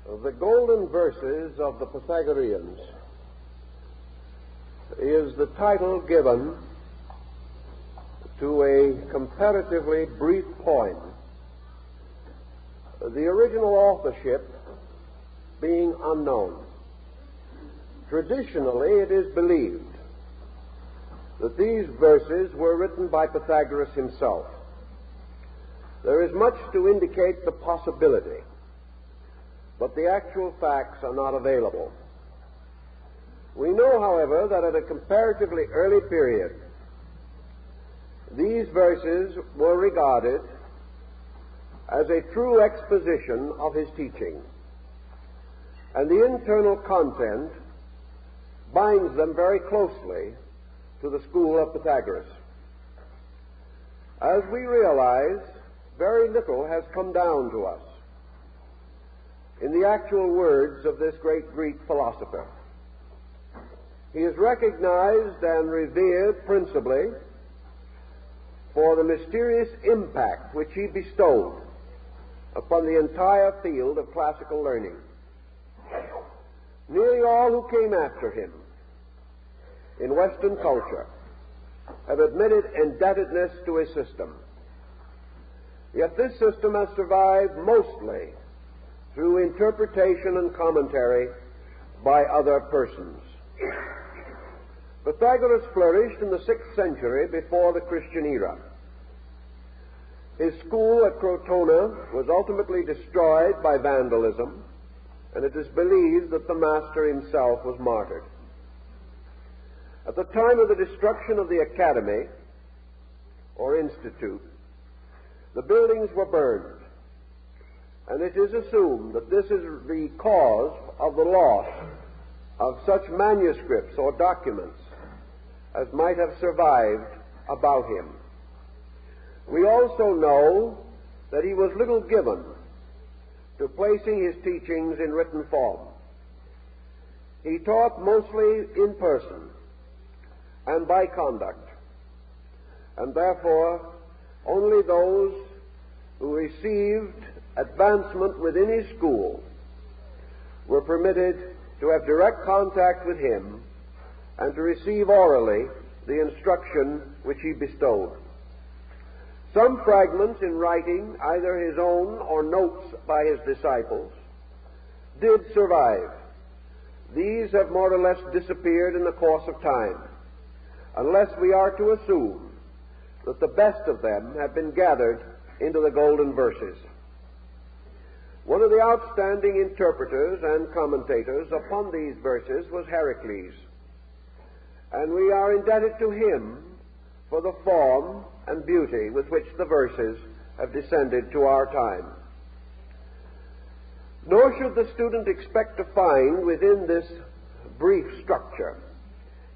The Golden Verses of the Pythagoreans is the title given to a comparatively brief poem, the original authorship being unknown. Traditionally, it is believed that these verses were written by Pythagoras himself. There is much to indicate the possibility, but the actual facts are not available. We know, however, that at a comparatively early period, these verses were regarded as a true exposition of his teaching, and the internal content binds them very closely to the school of Pythagoras. As we realize, very little has come down to us in the actual words of this great Greek philosopher. He is recognized and revered principally for the mysterious impact which he bestowed upon the entire field of classical learning. Nearly all who came after him in Western culture have admitted indebtedness to his system. Yet this system has survived mostly through interpretation and commentary by other persons. Pythagoras flourished in the 6th century before the Christian era. His school at Crotona was ultimately destroyed by vandalism, and it is believed that the master himself was martyred. At the time of the destruction of the academy, or institute, the buildings were burned, and it is assumed that this is the cause of the loss of such manuscripts or documents as might have survived about him. We also know that he was little given to placing his teachings in written form. He taught mostly in person and by conduct, and therefore only those who received advancement within his school were permitted to have direct contact with him and to receive orally the instruction which he bestowed. Some fragments in writing, either his own or notes by his disciples, did survive. These have more or less disappeared in the course of time, unless we are to assume that the best of them have been gathered into the Golden Verses. One of the outstanding interpreters and commentators upon these verses was Heracles, and we are indebted to him for the form and beauty with which the verses have descended to our time. Nor should the student expect to find within this brief structure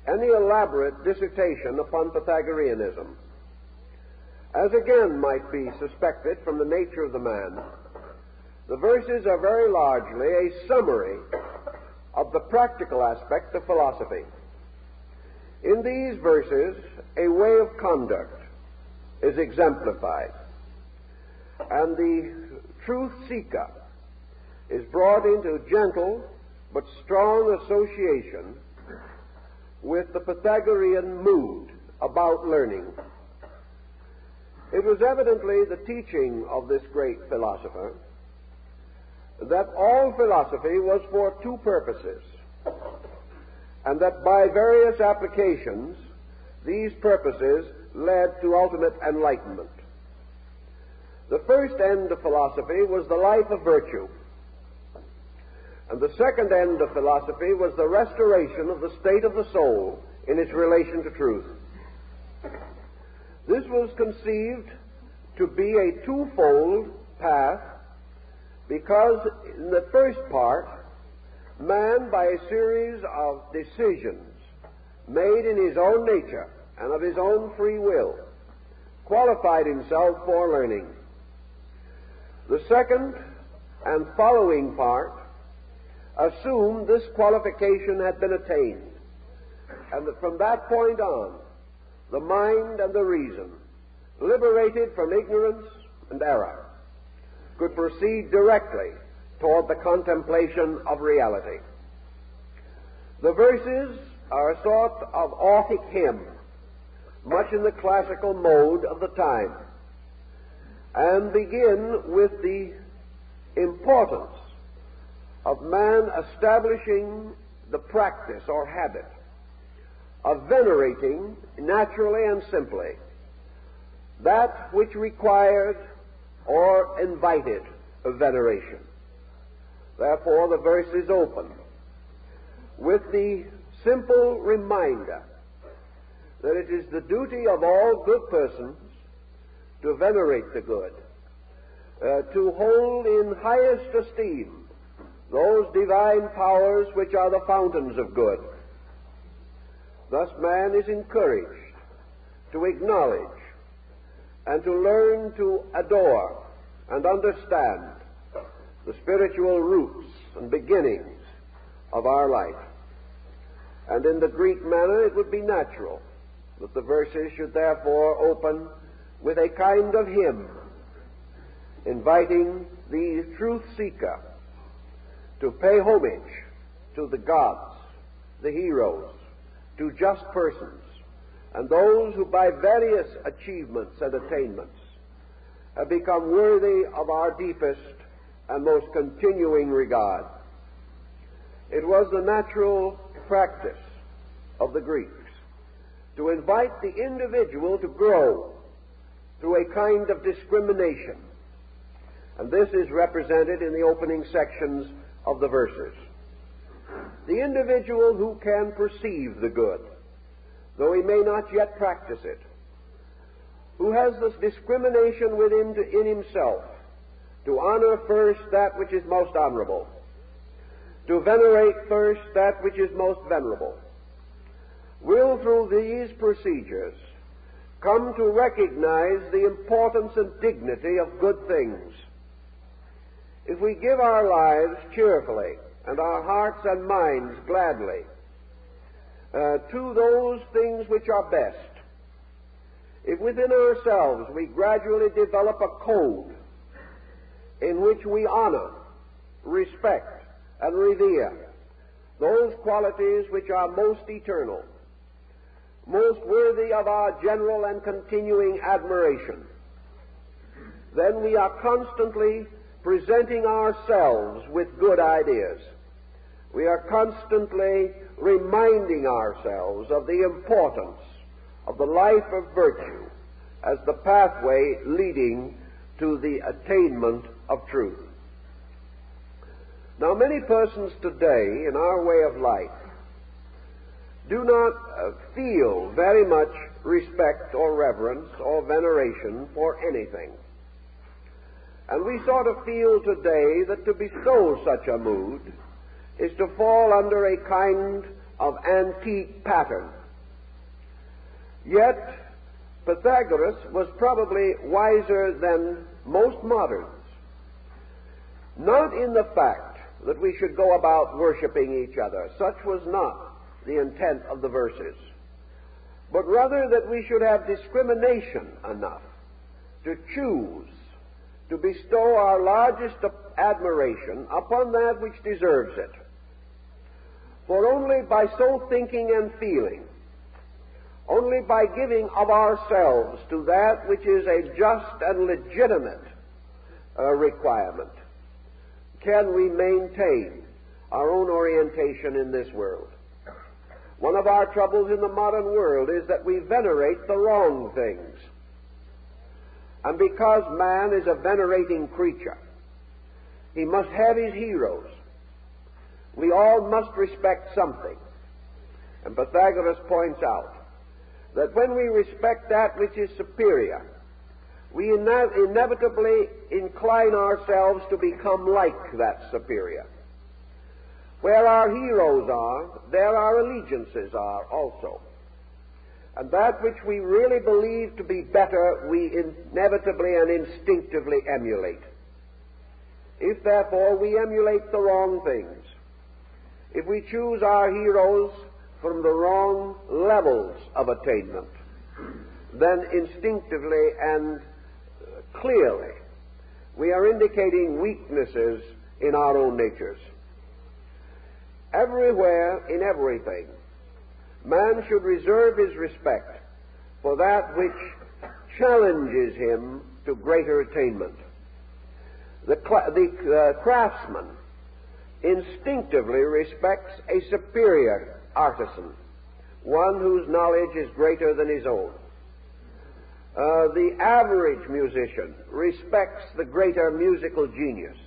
any elaborate dissertation upon Pythagoreanism. As again might be suspected from the nature of the man, the verses are very largely a summary of the practical aspect of philosophy. In these verses, a way of conduct is exemplified, and the truth seeker is brought into gentle but strong association with the Pythagorean mood about learning. It was evidently the teaching of this great philosopher that all philosophy was for two purposes, and that by various applications these purposes led to ultimate enlightenment. The first end of philosophy was the life of virtue, and the second end of philosophy was the restoration of the state of the soul in its relation to truth. This was conceived to be a twofold path, because in the first part, man, by a series of decisions made in his own nature and of his own free will, qualified himself for learning. The second and following part assumed this qualification had been attained, and that from that point on, the mind and the reason, liberated from ignorance and error, could proceed directly toward the contemplation of reality. The verses are a sort of Orphic hymn, much in the classical mode of the time, and begin with the importance of man establishing the practice or habit of venerating naturally and simply that which required or invited a veneration. Therefore, the verse is open with the simple reminder that it is the duty of all good persons to venerate the good, to hold in highest esteem those divine powers which are the fountains of good. Thus man is encouraged to acknowledge and to learn to adore and understand the spiritual roots and beginnings of our life. And in the Greek manner, it would be natural that the verses should therefore open with a kind of hymn, inviting the truth seeker to pay homage to the gods, the heroes, to just persons, and those who by various achievements and attainments have become worthy of our deepest and most continuing regard. It was the natural practice of the Greeks to invite the individual to grow through a kind of discrimination, and this is represented in the opening sections of the verses. The individual who can perceive the good, though he may not yet practice it, who has this discrimination within in himself to honor first that which is most honorable, to venerate first that which is most venerable, will through these procedures come to recognize the importance and dignity of good things. If we give our lives cheerfully and our hearts and minds gladly to those things which are best, if within ourselves we gradually develop a code in which we honor, respect, and revere those qualities which are most eternal, most worthy of our general and continuing admiration, then we are constantly presenting ourselves with good ideas. We are constantly reminding ourselves of the importance of the life of virtue as the pathway leading to the attainment of truth. Now, many persons today in our way of life do not feel very much respect or reverence or veneration for anything. And we sort of feel today that to bestow such a mood is to fall under a kind of antique pattern. Yet, Pythagoras was probably wiser than most moderns, not in the fact that we should go about worshiping each other. Such was not the intent of the verses, but rather that we should have discrimination enough to choose to bestow our largest admiration upon that which deserves it. For only by so thinking and feeling, only by giving of ourselves to that which is a just and legitimate requirement, can we maintain our own orientation in this world. One of our troubles in the modern world is that we venerate the wrong things. And because man is a venerating creature, he must have his heroes. We all must respect something. And Pythagoras points out that when we respect that which is superior, we inevitably incline ourselves to become like that superior. Where our heroes are, there our allegiances are also. And that which we really believe to be better, we inevitably and instinctively emulate. If, therefore, we emulate the wrong things, if we choose our heroes from the wrong levels of attainment, then instinctively and clearly we are indicating weaknesses in our own natures. Everywhere, in everything, man should reserve his respect for that which challenges him to greater attainment. The craftsman instinctively respects a superior artisan, one whose knowledge is greater than his own. The average musician respects the greater musical genius.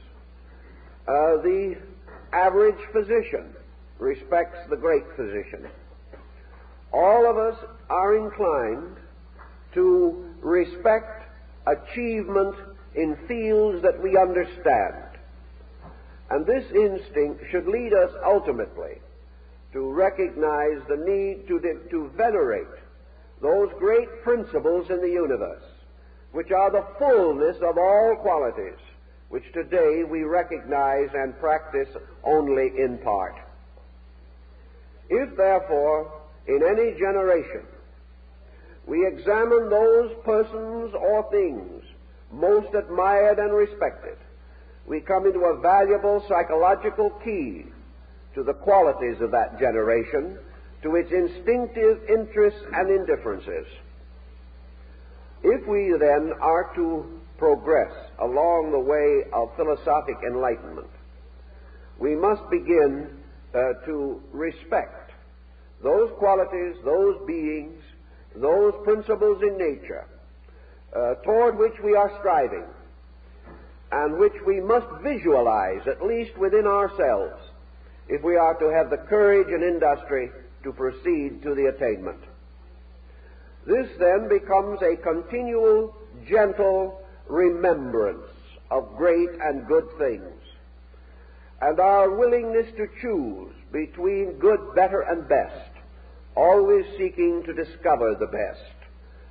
The average physician respects the great physician. All of us are inclined to respect achievement in fields that we understand. And this instinct should lead us ultimately to recognize the need to venerate those great principles in the universe, which are the fullness of all qualities, which today we recognize and practice only in part. If, therefore, in any generation we examine those persons or things most admired and respected, we come into a valuable psychological key to the qualities of that generation, to its instinctive interests and indifferences. If we then are to progress along the way of philosophic enlightenment, we must begin to respect those qualities, those beings, those principles in nature toward which we are striving, and which we must visualize, at least within ourselves, if we are to have the courage and industry to proceed to the attainment. This then becomes a continual, gentle remembrance of great and good things, and our willingness to choose between good, better, and best, always seeking to discover the best,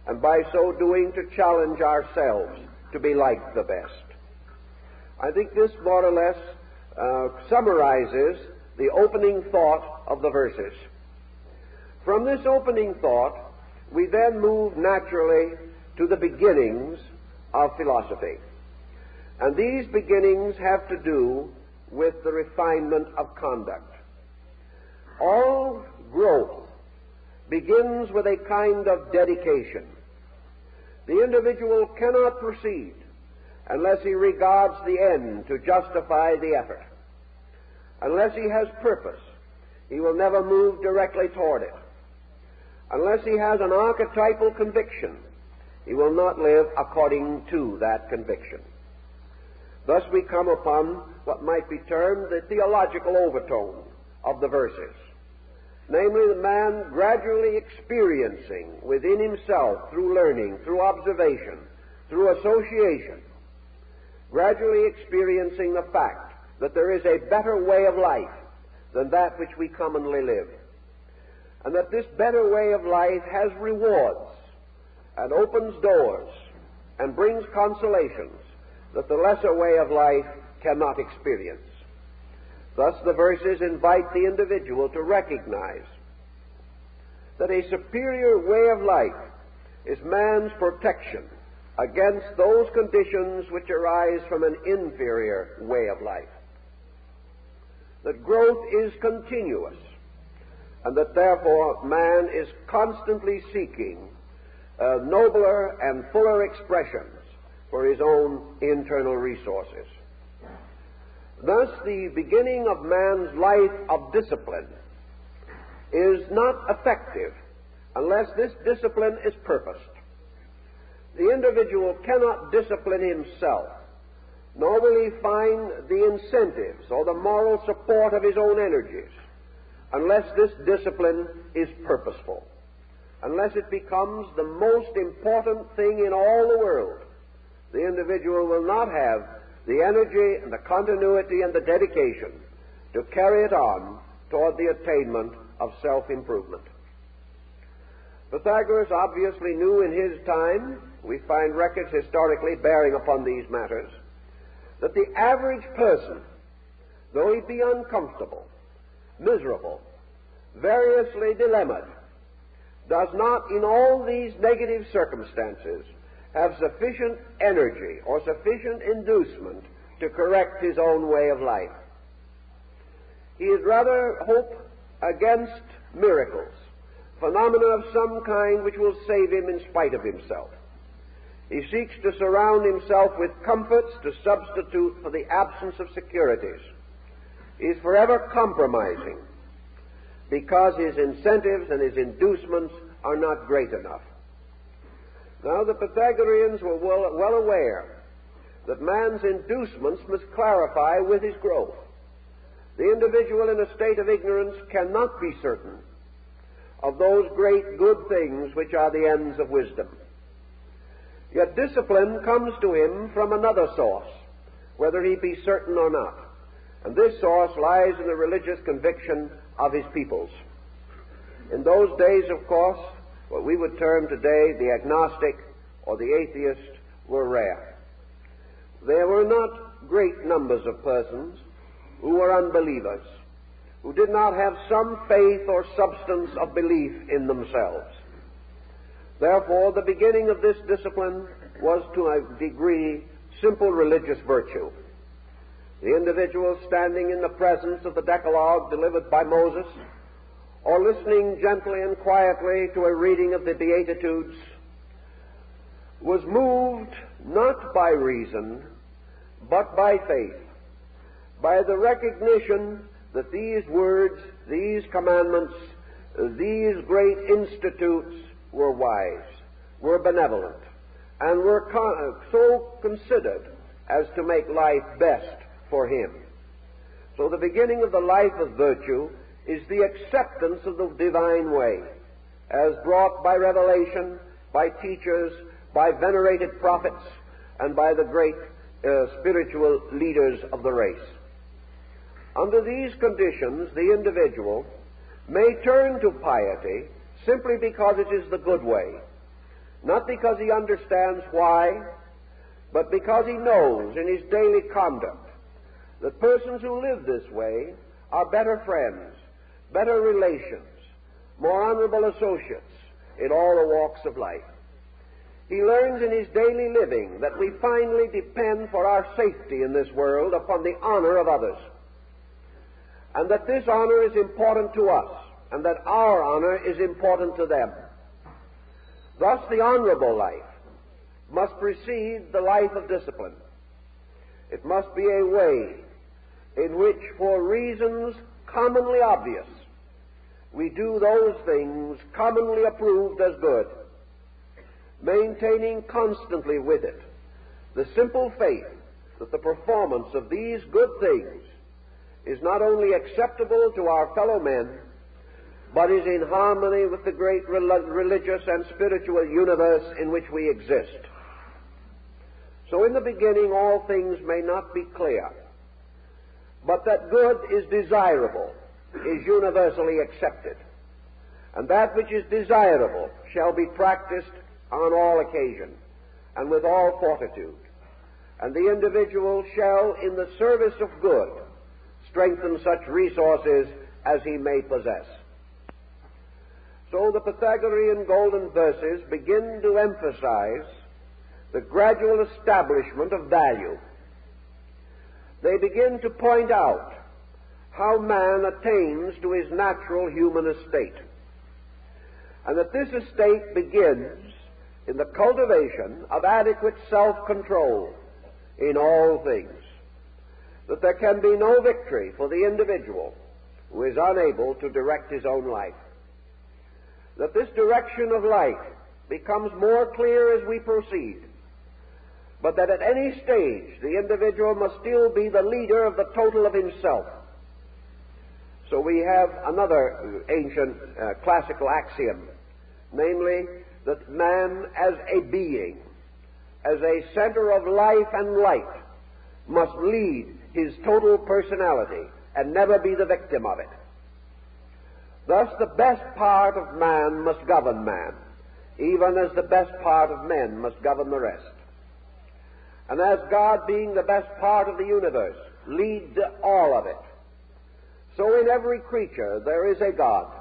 and by so doing to challenge ourselves to be like the best. I think this more or less summarizes the opening thought of the verses. From this opening thought, we then move naturally to the beginnings of philosophy. And these beginnings have to do with the refinement of conduct. All growth begins with a kind of dedication. The individual cannot proceed unless he regards the end to justify the effort. Unless he has purpose, he will never move directly toward it. Unless he has an archetypal conviction, he will not live according to that conviction. Thus we come upon what might be termed the theological overtone of the verses, namely the man gradually experiencing within himself, through learning, through observation, through association, gradually experiencing the fact that there is a better way of life than that which we commonly live, and that this better way of life has rewards and opens doors and brings consolations that the lesser way of life cannot experience. Thus the verses invite the individual to recognize that a superior way of life is man's protection against those conditions which arise from an inferior way of life. That growth is continuous, and that therefore man is constantly seeking nobler and fuller expressions for his own internal resources. Thus, the beginning of man's life of discipline is not effective unless this discipline is purposed. The individual cannot discipline himself, nor will he find the incentives or the moral support of his own energies unless this discipline is purposeful, unless it becomes the most important thing in all the world. The individual will not have the energy and the continuity and the dedication to carry it on toward the attainment of self-improvement. Pythagoras obviously knew in his time, we find records historically bearing upon these matters, that the average person, though he be uncomfortable, miserable, variously dilemmaed, does not in all these negative circumstances have sufficient energy or sufficient inducement to correct his own way of life. He would rather hope against miracles, phenomena of some kind which will save him in spite of himself. He seeks to surround himself with comforts to substitute for the absence of securities. He is forever compromising because his incentives and his inducements are not great enough. Now, the Pythagoreans were well aware that man's inducements must clarify with his growth. The individual in a state of ignorance cannot be certain of those great good things which are the ends of wisdom. Yet discipline comes to him from another source, whether he be certain or not. And this source lies in the religious conviction of his peoples. In those days, of course, what we would term today the agnostic or the atheist were rare. There were not great numbers of persons who were unbelievers, who did not have some faith or substance of belief in themselves. Therefore, the beginning of this discipline was to a degree simple religious virtue. The individual standing in the presence of the Decalogue delivered by Moses, or listening gently and quietly to a reading of the Beatitudes, was moved not by reason, but by faith, by the recognition that these words, these commandments, these great institutes were wise, were benevolent, and were so considered as to make life best for him. So the beginning of the life of virtue is the acceptance of the divine way, as brought by revelation, by teachers, by venerated prophets, and by the great spiritual leaders of the race. Under these conditions, the individual may turn to piety simply because it is the good way, not because he understands why, but because he knows in his daily conduct that persons who live this way are better friends, better relations, more honorable associates in all the walks of life. He learns in his daily living that we finally depend for our safety in this world upon the honor of others, and that this honor is important to us, and that our honor is important to them. Thus, the honorable life must precede the life of discipline. It must be a way in which, for reasons commonly obvious, we do those things commonly approved as good, maintaining constantly with it the simple faith that the performance of these good things is not only acceptable to our fellow men, but is in harmony with the great religious and spiritual universe in which we exist. So in the beginning all things may not be clear, but that good is desirable is universally accepted, and that which is desirable shall be practiced on all occasion and with all fortitude, and the individual shall, in the service of good, strengthen such resources as he may possess. So the Pythagorean golden verses begin to emphasize the gradual establishment of value. They begin to point out how man attains to his natural human estate, and that this estate begins in the cultivation of adequate self-control in all things, that there can be no victory for the individual who is unable to direct his own life, that this direction of life becomes more clear as we proceed, but that at any stage the individual must still be the leader of the total of himself. So we have another ancient classical axiom, namely that man as a being, as a center of life and light, must lead his total personality and never be the victim of it. Thus the best part of man must govern man, even as the best part of men must govern the rest. And as God, being the best part of the universe, leads all of it, so in every creature there is a God.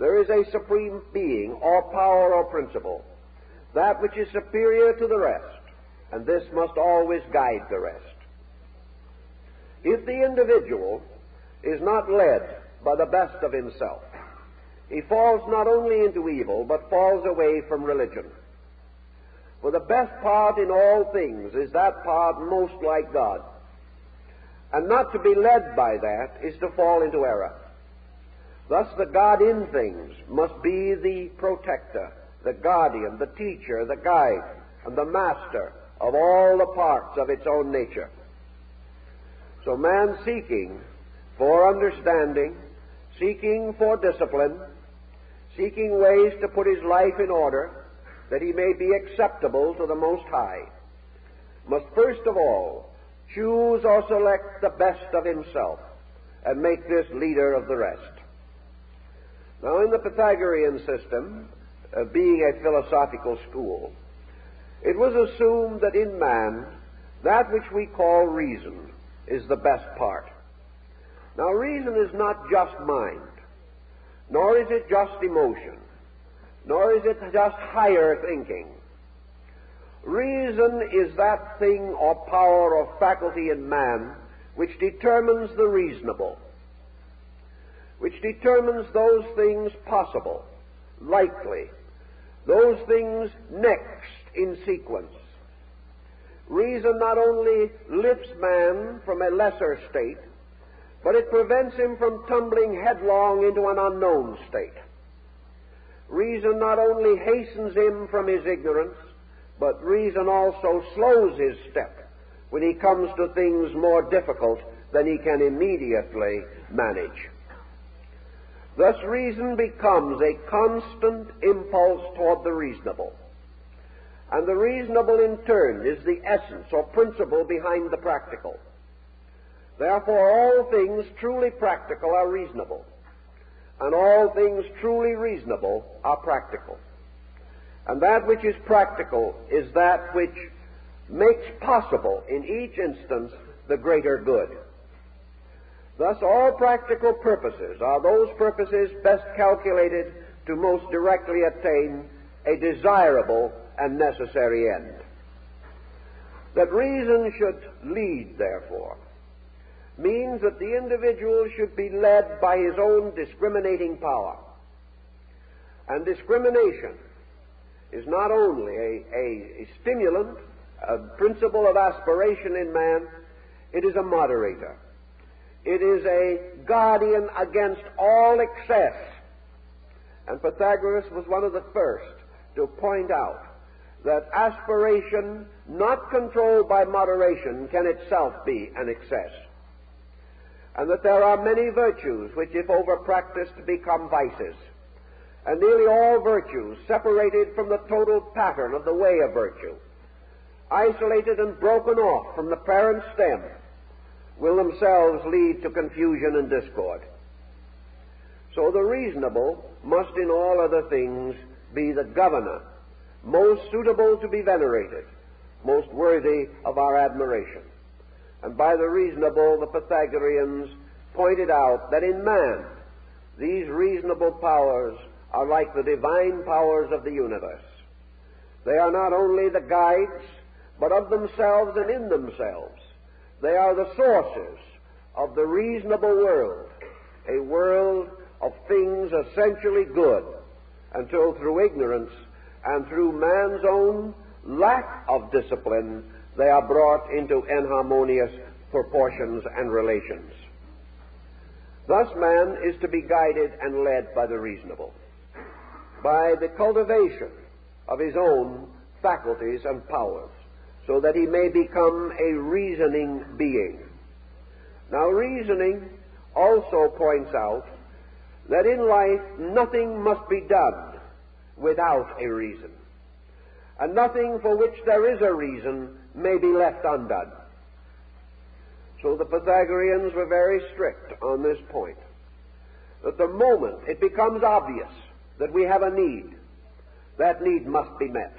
There is a supreme being, or power, or principle, that which is superior to the rest, and this must always guide the rest. If the individual is not led by the best of himself, he falls not only into evil, but falls away from religion. For the best part in all things is that part most like God. And not to be led by that is to fall into error. Thus the God in things must be the protector, the guardian, the teacher, the guide, and the master of all the parts of its own nature. So man seeking for understanding, seeking for discipline, seeking ways to put his life in order that he may be acceptable to the Most High, must first of all choose or select the best of himself and make this leader of the rest. Now, in the Pythagorean system, being a philosophical school, it was assumed that in man that which we call reason is the best part. Now, reason is not just mind, nor is it just emotion, nor is it just higher thinking. Reason is that thing or power or faculty in man which determines the reasonable, which determines those things possible, likely, those things next in sequence. Reason not only lifts man from a lesser state, but it prevents him from tumbling headlong into an unknown state. Reason not only hastens him from his ignorance, but reason also slows his step when he comes to things more difficult than he can immediately manage. Thus reason becomes a constant impulse toward the reasonable. And the reasonable in turn is the essence or principle behind the practical. Therefore all things truly practical are reasonable, and all things truly reasonable are practical. And that which is practical is that which makes possible in each instance the greater good. Thus all practical purposes are those purposes best calculated to most directly attain a desirable and necessary end. That reason should lead, therefore, means that the individual should be led by his own discriminating power. And discrimination is not only a stimulant, a principle of aspiration in man, it is a moderator. It is a guardian against all excess. And Pythagoras was one of the first to point out that aspiration not controlled by moderation can itself be an excess, and that there are many virtues which, if over-practiced, become vices, and nearly all virtues separated from the total pattern of the way of virtue, isolated and broken off from the parent stem, will themselves lead to confusion and discord. So the reasonable must in all other things be the governor, most suitable to be venerated, most worthy of our admiration. And by the reasonable, the Pythagoreans pointed out that in man these reasonable powers are like the divine powers of the universe. They are not only the guides, but of themselves and in themselves. They are the sources of the reasonable world, a world of things essentially good, until through ignorance and through man's own lack of discipline they are brought into inharmonious proportions and relations. Thus man is to be guided and led by the reasonable, by the cultivation of his own faculties and powers, so that he may become a reasoning being. Now, reasoning also points out that in life nothing must be done without a reason, and nothing for which there is a reason may be left undone. So the Pythagoreans were very strict on this point, that the moment it becomes obvious that we have a need, that need must be met.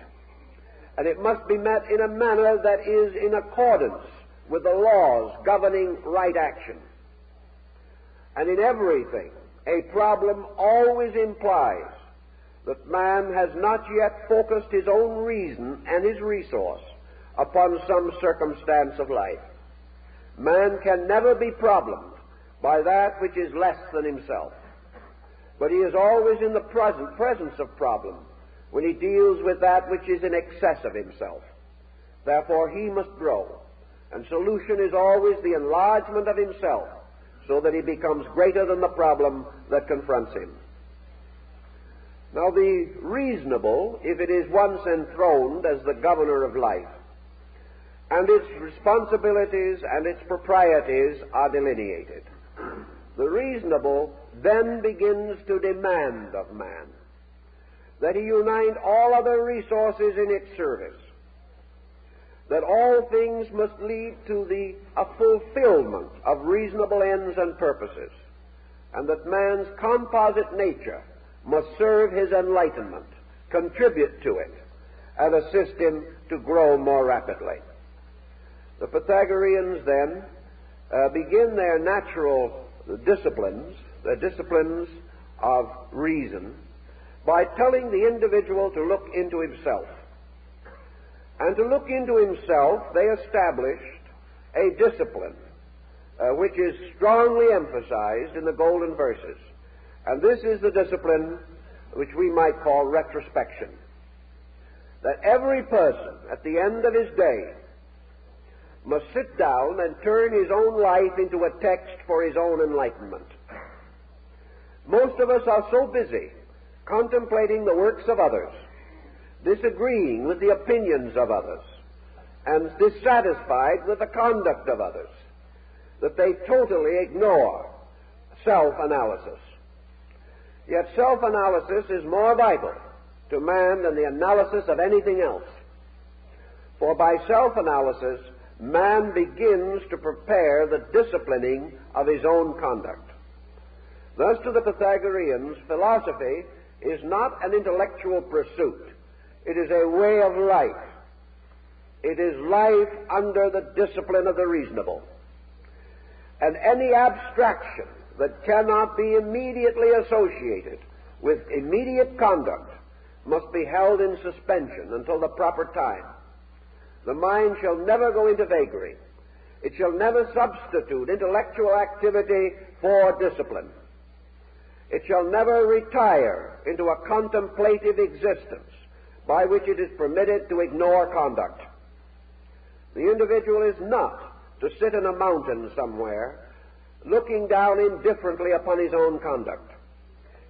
And it must be met in a manner that is in accordance with the laws governing right action. And in everything, a problem always implies that man has not yet focused his own reason and his resource upon some circumstance of life. Man can never be problemed by that which is less than himself, but he is always in the presence of problem when he deals with that which is in excess of himself. Therefore he must grow, and solution is always the enlargement of himself, so that he becomes greater than the problem that confronts him. Now the reasonable, if it is once enthroned as the governor of life, and its responsibilities and its proprieties are delineated, the reasonable then begins to demand of man that he unite all other resources in its service, that all things must lead to a fulfillment of reasonable ends and purposes, and that man's composite nature must serve his enlightenment, contribute to it, and assist him to grow more rapidly. The Pythagoreans then begin their natural disciplines, the disciplines of reason, by telling the individual to look into himself. And to look into himself, they established a discipline which is strongly emphasized in the golden verses. And this is the discipline which we might call retrospection. That every person at the end of his day must sit down and turn his own life into a text for his own enlightenment. Most of us are so busy contemplating the works of others, disagreeing with the opinions of others, and dissatisfied with the conduct of others, that they totally ignore self-analysis. Yet self-analysis is more vital to man than the analysis of anything else. For by self-analysis, man begins to prepare the disciplining of his own conduct. Thus, to the Pythagoreans, philosophy is not an intellectual pursuit. It is a way of life. It is life under the discipline of the reasonable. And any abstraction that cannot be immediately associated with immediate conduct must be held in suspension until the proper time. The mind shall never go into vagary. It shall never substitute intellectual activity for discipline. It shall never retire into a contemplative existence by which it is permitted to ignore conduct. The individual is not to sit in a mountain somewhere looking down indifferently upon his own conduct.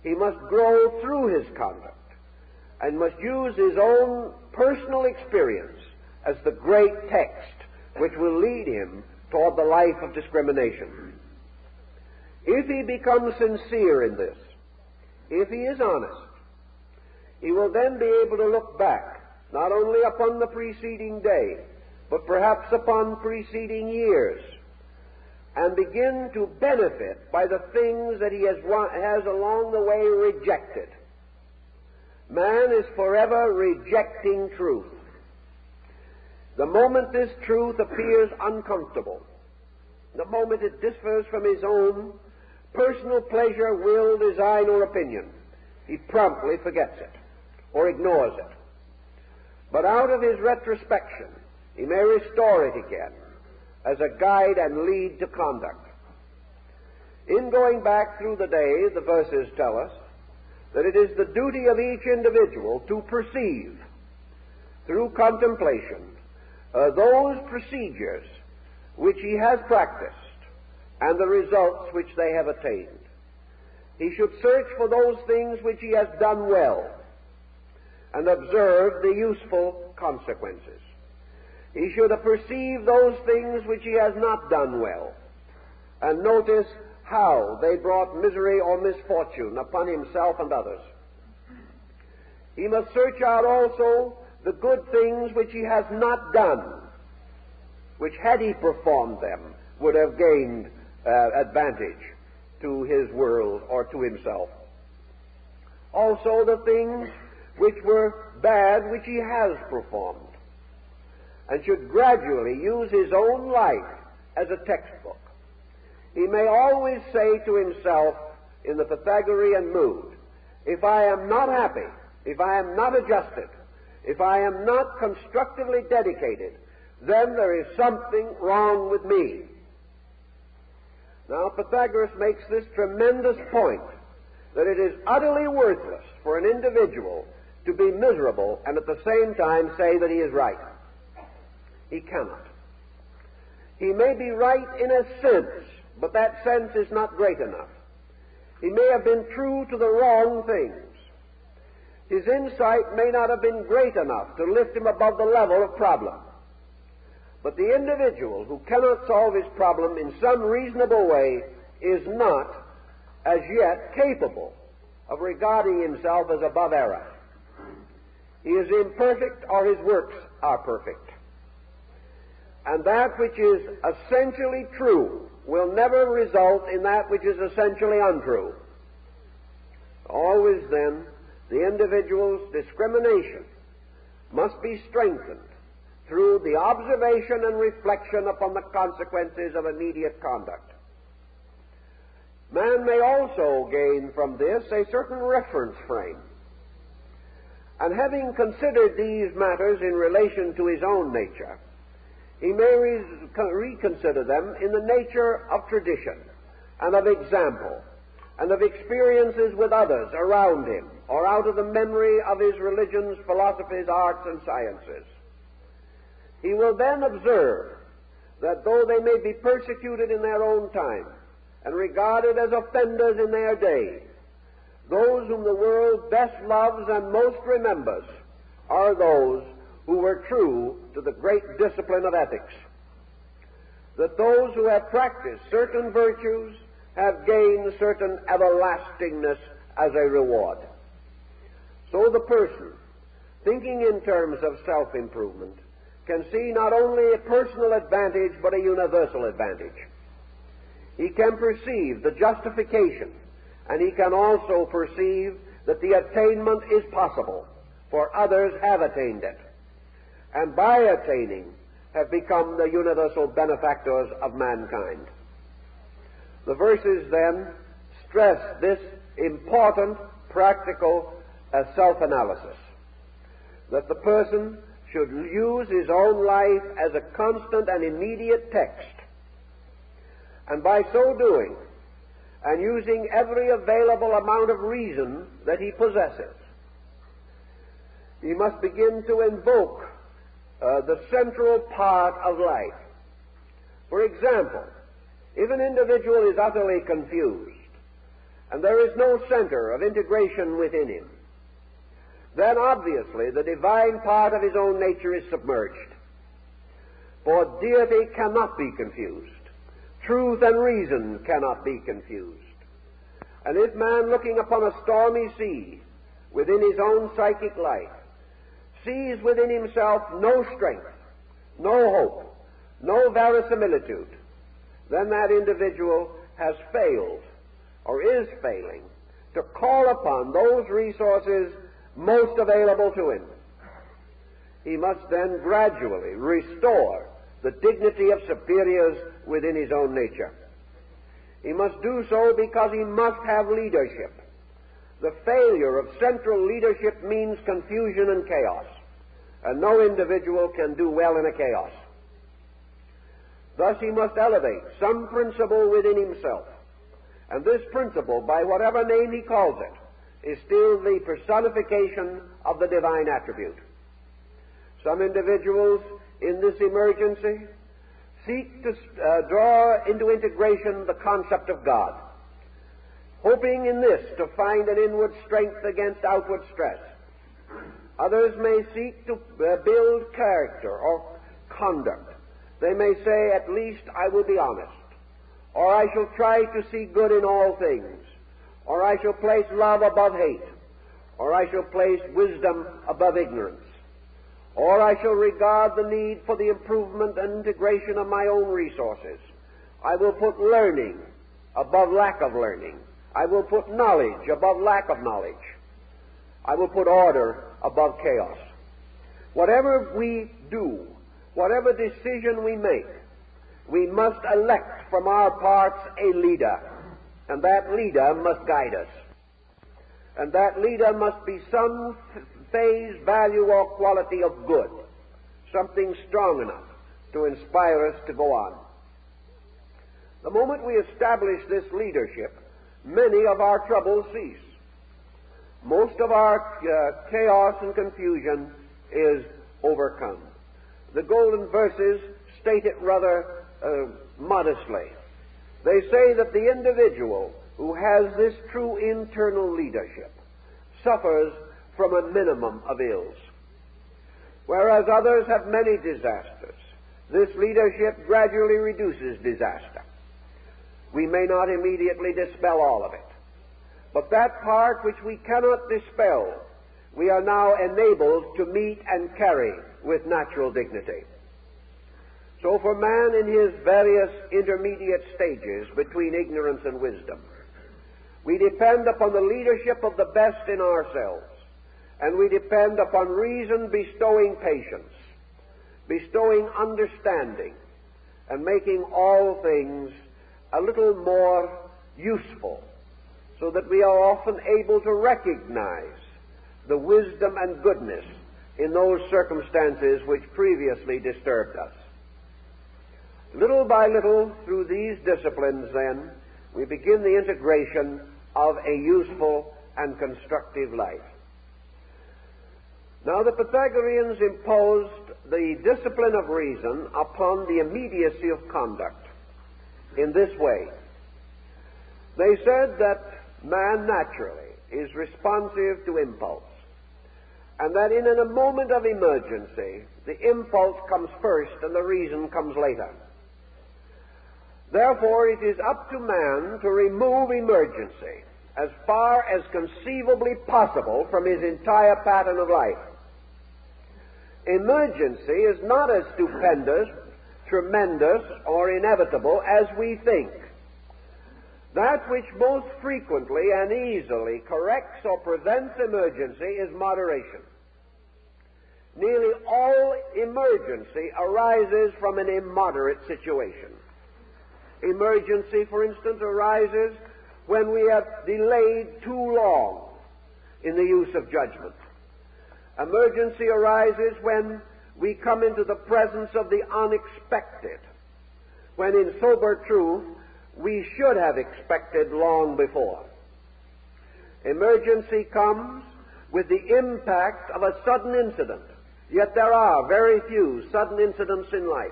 He must grow through his conduct and must use his own personal experience as the great text which will lead him toward the life of discrimination. If he becomes sincere in this, if he is honest, he will then be able to look back not only upon the preceding day, but perhaps upon preceding years, and begin to benefit by the things that he has along the way rejected. Man is forever rejecting truth. The moment this truth appears uncomfortable, the moment it differs from his own personal pleasure, will, design, or opinion, he promptly forgets it or ignores it. But out of his retrospection, he may restore it again as a guide and lead to conduct. In going back through the day, the verses tell us that it is the duty of each individual to perceive, through contemplation, those procedures which he has practiced and the results which they have attained. He should search for those things which he has done well and observe the useful consequences. He should perceive those things which he has not done well and notice how they brought misery or misfortune upon himself and others. He must search out also the good things which he has not done, which had he performed them would have gained advantage to his world or to himself. Also the things which were bad which he has performed, and should gradually use his own life as a textbook. He may always say to himself in the Pythagorean mood, if I am not happy, if I am not adjusted, if I am not constructively dedicated, then there is something wrong with me. Now, Pythagoras makes this tremendous point, that it is utterly worthless for an individual to be miserable and at the same time say that he is right. He cannot. He may be right in a sense, but that sense is not great enough. He may have been true to the wrong things. His insight may not have been great enough to lift him above the level of problem. But the individual who cannot solve his problem in some reasonable way is not, as yet, capable of regarding himself as above error. He is imperfect, or his works are perfect. And that which is essentially true will never result in that which is essentially untrue. Always, then, the individual's discrimination must be strengthened through the observation and reflection upon the consequences of immediate conduct. Man may also gain from this a certain reference frame. And having considered these matters in relation to his own nature, he may reconsider them in the nature of tradition and of example and of experiences with others around him, or out of the memory of his religions, philosophies, arts, and sciences. He will then observe that though they may be persecuted in their own time and regarded as offenders in their day, those whom the world best loves and most remembers are those who were true to the great discipline of ethics. That those who have practiced certain virtues have gained certain everlastingness as a reward. So the person, thinking in terms of self-improvement, can see not only a personal advantage but a universal advantage. He can perceive the justification, and he can also perceive that the attainment is possible, for others have attained it, and by attaining have become the universal benefactors of mankind. The verses then stress this important, practical self-analysis, that the person should use his own life as a constant and immediate text, and by so doing, and using every available amount of reason that he possesses, he must begin to invoke the central part of life. For example, if an individual is utterly confused, and there is no center of integration within him, then obviously the divine part of his own nature is submerged. For deity cannot be confused. Truth and reason cannot be confused. And if man, looking upon a stormy sea within his own psychic life, sees within himself no strength, no hope, no verisimilitude, then that individual has failed, or is failing, to call upon those resources most available to him. He must then gradually restore the dignity of superiors within his own nature. He must do so because he must have leadership. The failure of central leadership means confusion and chaos, and no individual can do well in a chaos. Thus he must elevate some principle within himself, and this principle, by whatever name he calls it, is still the personification of the divine attribute. Some individuals in this emergency seek to draw into integration the concept of God, hoping in this to find an inward strength against outward stress. Others may seek to build character or conduct. They may say, at least I will be honest, or I shall try to see good in all things, or I shall place love above hate, or I shall place wisdom above ignorance, or I shall regard the need for the improvement and integration of my own resources. I will put learning above lack of learning. I will put knowledge above lack of knowledge. I will put order above chaos. Whatever we do, whatever decision we make, we must elect from our parts a leader, and that leader must guide us. And that leader must be some phase, value, or quality of good, something strong enough to inspire us to go on. The moment we establish this leadership, many of our troubles cease. Most of our chaos and confusion is overcome. The golden verses state it rather modestly. They say that the individual who has this true internal leadership suffers from a minimum of ills, whereas others have many disasters. This leadership gradually reduces disaster. We may not immediately dispel all of it, but that part which we cannot dispel, we are now enabled to meet and carry with natural dignity. So for man in his various intermediate stages between ignorance and wisdom, we depend upon the leadership of the best in ourselves, and we depend upon reason bestowing patience, bestowing understanding, and making all things a little more useful, so that we are often able to recognize the wisdom and goodness in those circumstances which previously disturbed us. Little by little, through these disciplines, then, we begin the integration of a useful and constructive life. Now, the Pythagoreans imposed the discipline of reason upon the immediacy of conduct in this way. They said that man naturally is responsive to impulse, and that in a moment of emergency, the impulse comes first and the reason comes later. Therefore, it is up to man to remove emergency as far as conceivably possible from his entire pattern of life. Emergency is not as stupendous, tremendous, or inevitable as we think. That which most frequently and easily corrects or prevents emergency is moderation. Nearly all emergency arises from an immoderate situation. Emergency, for instance, arises when we have delayed too long in the use of judgment. Emergency arises when we come into the presence of the unexpected, when in sober truth we should have expected long before. Emergency comes with the impact of a sudden incident, yet there are very few sudden incidents in life.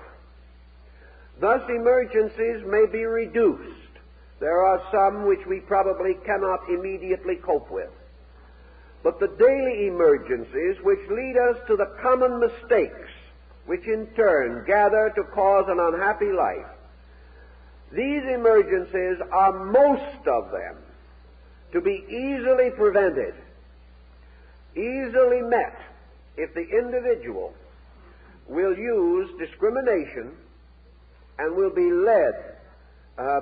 Thus, emergencies may be reduced. There are some which we probably cannot immediately cope with. But the daily emergencies which lead us to the common mistakes, which in turn gather to cause an unhappy life, these emergencies are most of them to be easily prevented, easily met, if the individual will use discrimination and will be led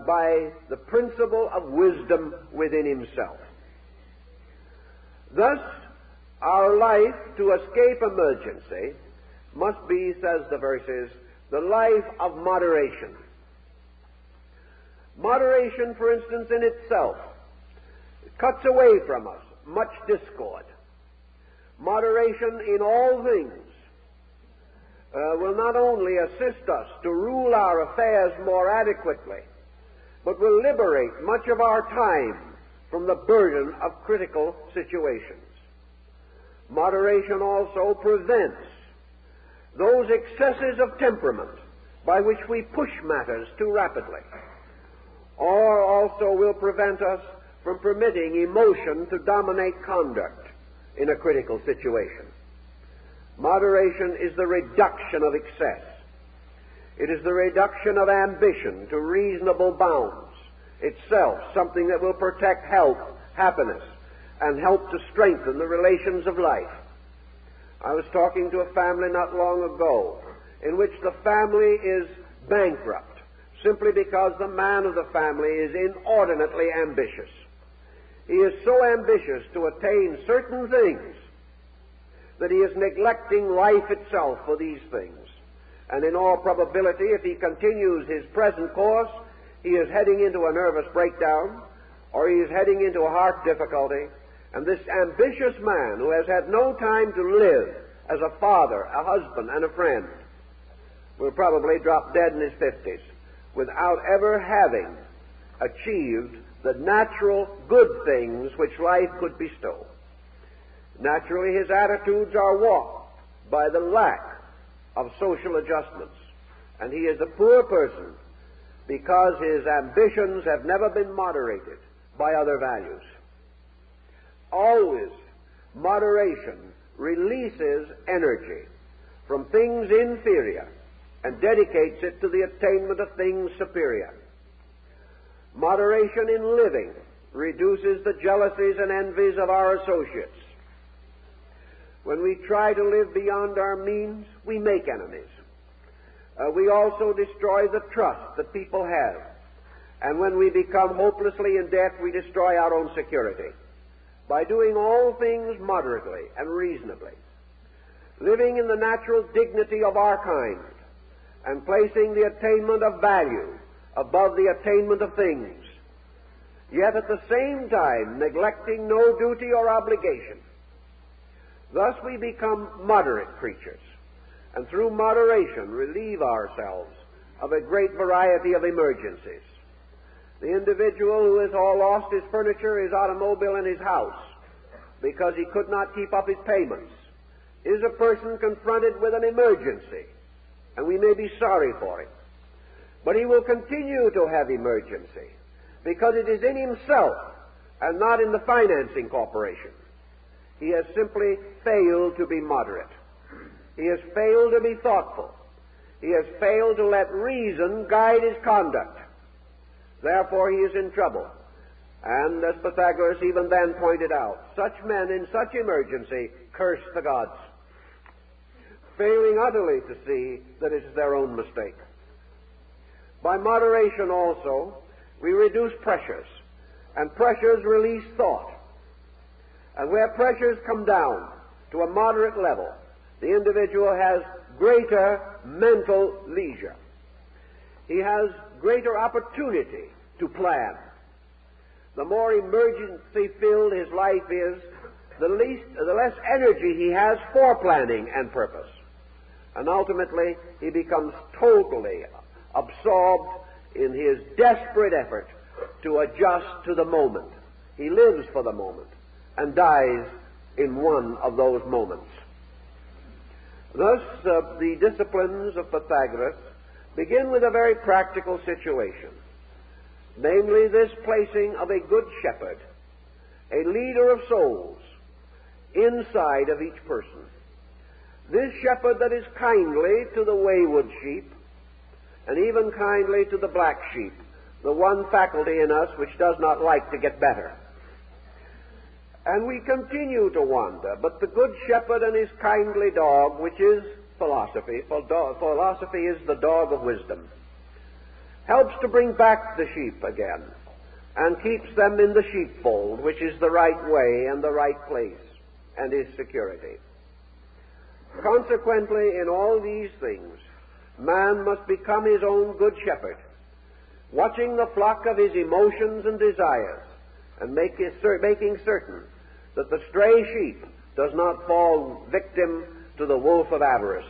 by the principle of wisdom within himself. Thus, our life to escape emergency must be, says the verses, the life of moderation. Moderation, for instance, in itself cuts away from us much discord. Moderation in all things will not only assist us to rule our affairs more adequately, but will liberate much of our time from the burden of critical situations. Moderation also prevents those excesses of temperament by which we push matters too rapidly, or also will prevent us from permitting emotion to dominate conduct in a critical situation. Moderation is the reduction of excess. It is the reduction of ambition to reasonable bounds, itself something that will protect health, happiness, and help to strengthen the relations of life. I was talking to a family not long ago in which the family is bankrupt simply because the man of the family is inordinately ambitious. He is so ambitious to attain certain things that he is neglecting life itself for these things. And in all probability, if he continues his present course, he is heading into a nervous breakdown, or he is heading into a heart difficulty. And this ambitious man, who has had no time to live as a father, a husband, and a friend, will probably drop dead in his 50s, without ever having achieved the natural good things which life could bestow. Naturally, his attitudes are warped by the lack of social adjustments, and he is a poor person because his ambitions have never been moderated by other values. Always, moderation releases energy from things inferior and dedicates it to the attainment of things superior. Moderation in living reduces the jealousies and envies of our associates. When we try to live beyond our means, we make enemies. We also destroy the trust that people have. And when we become hopelessly in debt, we destroy our own security. By doing all things moderately and reasonably, living in the natural dignity of our kind, and placing the attainment of value above the attainment of things, yet at the same time neglecting no duty or obligation. Thus we become moderate creatures, and through moderation relieve ourselves of a great variety of emergencies. The individual who has all lost his furniture, his automobile, and his house because he could not keep up his payments is a person confronted with an emergency, and we may be sorry for him. But he will continue to have emergency because it is in himself and not in the financing corporation. He has simply failed to be moderate. He has failed to be thoughtful. He has failed to let reason guide his conduct. Therefore, he is in trouble. And as Pythagoras even then pointed out, such men in such emergency curse the gods, failing utterly to see that it is their own mistake. By moderation also, we reduce pressures, and pressures release thought. And where pressures come down to a moderate level, the individual has greater mental leisure. He has greater opportunity to plan. The more emergency-filled his life is, the less energy he has for planning and purpose. And ultimately, he becomes totally absorbed in his desperate effort to adjust to the moment. He lives for the moment and dies in one of those moments. Thus, the disciplines of Pythagoras begin with a very practical situation, namely this placing of a good shepherd, a leader of souls, inside of each person. This shepherd that is kindly to the wayward sheep, and even kindly to the black sheep, the one faculty in us which does not like to get better. And we continue to wander, but the good shepherd and his kindly dog, which is philosophy, for philosophy is the dog of wisdom, helps to bring back the sheep again, and keeps them in the sheepfold, which is the right way and the right place, and is security. Consequently, in all these things, man must become his own good shepherd, watching the flock of his emotions and desires, and making certain that the stray sheep does not fall victim to the wolf of avarice.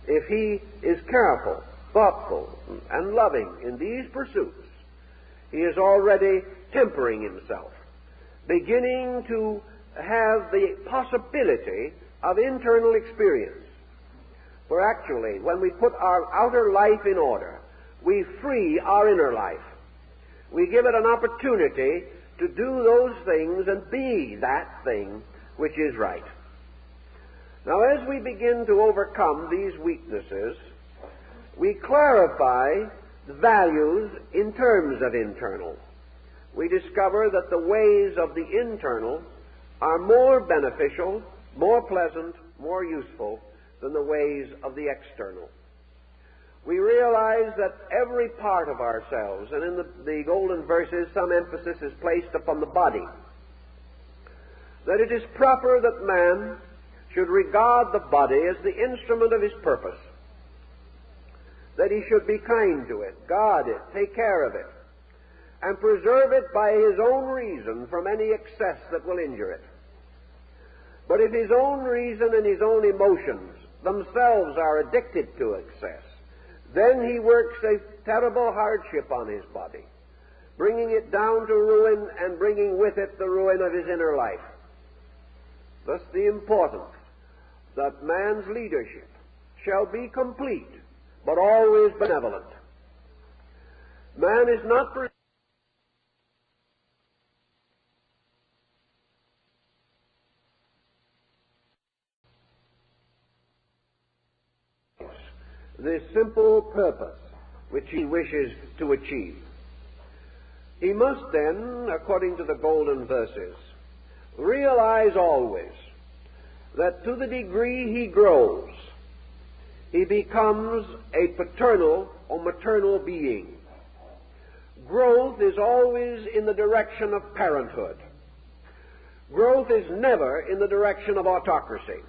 If he is careful, thoughtful, and loving in these pursuits, he is already tempering himself, beginning to have the possibility of internal experience. For actually, when we put our outer life in order, we free our inner life. We give it an opportunity to do those things and be that thing which is right. Now, as we begin to overcome these weaknesses, we clarify the values in terms of internal. We discover that the ways of the internal are more beneficial, more pleasant, more useful than the ways of the external. We realize that every part of ourselves, and in the golden verses some emphasis is placed upon the body, that it is proper that man should regard the body as the instrument of his purpose, that he should be kind to it, guard it, take care of it, and preserve it by his own reason from any excess that will injure it. But if his own reason and his own emotions themselves are addicted to excess, then he works a terrible hardship on his body, bringing it down to ruin and bringing with it the ruin of his inner life. Thus the importance that man's leadership shall be complete, but always benevolent. Man is not the simple purpose which he wishes to achieve. He must then, according to the golden verses, realize always that to the degree he grows, he becomes a paternal or maternal being. Growth is always in the direction of parenthood. Growth is never in the direction of autocracy.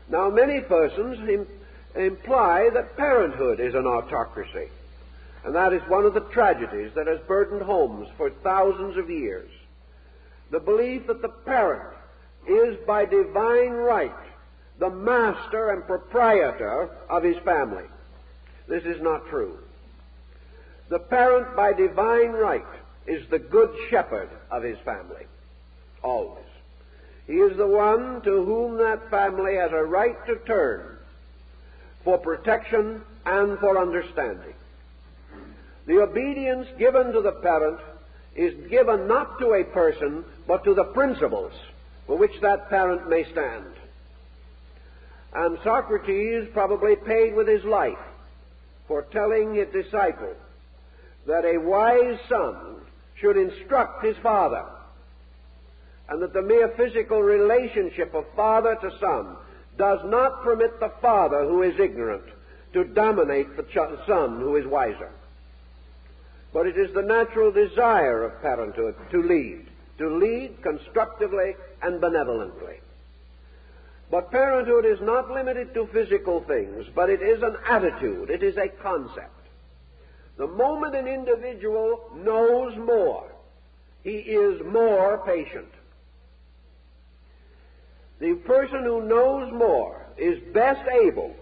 Now, many persons imply that parenthood is an autocracy, and that is one of the tragedies that has burdened homes for thousands of years. The belief that the parent is by divine right the master and proprietor of his family. This is not true. The parent by divine right is the good shepherd of his family, always. He is the one to whom that family has a right to turn for protection and for understanding. The obedience given to the parent is given not to a person, but to the principles for which that parent may stand. And Socrates probably paid with his life for telling his disciple that a wise son should instruct his father, and that the mere physical relationship of father to son does not permit the father who is ignorant to dominate the son who is wiser. But it is the natural desire of parenthood to lead constructively and benevolently. But parenthood is not limited to physical things, but it is an attitude, it is a concept. The moment an individual knows more, he is more patient. The person who knows more is best able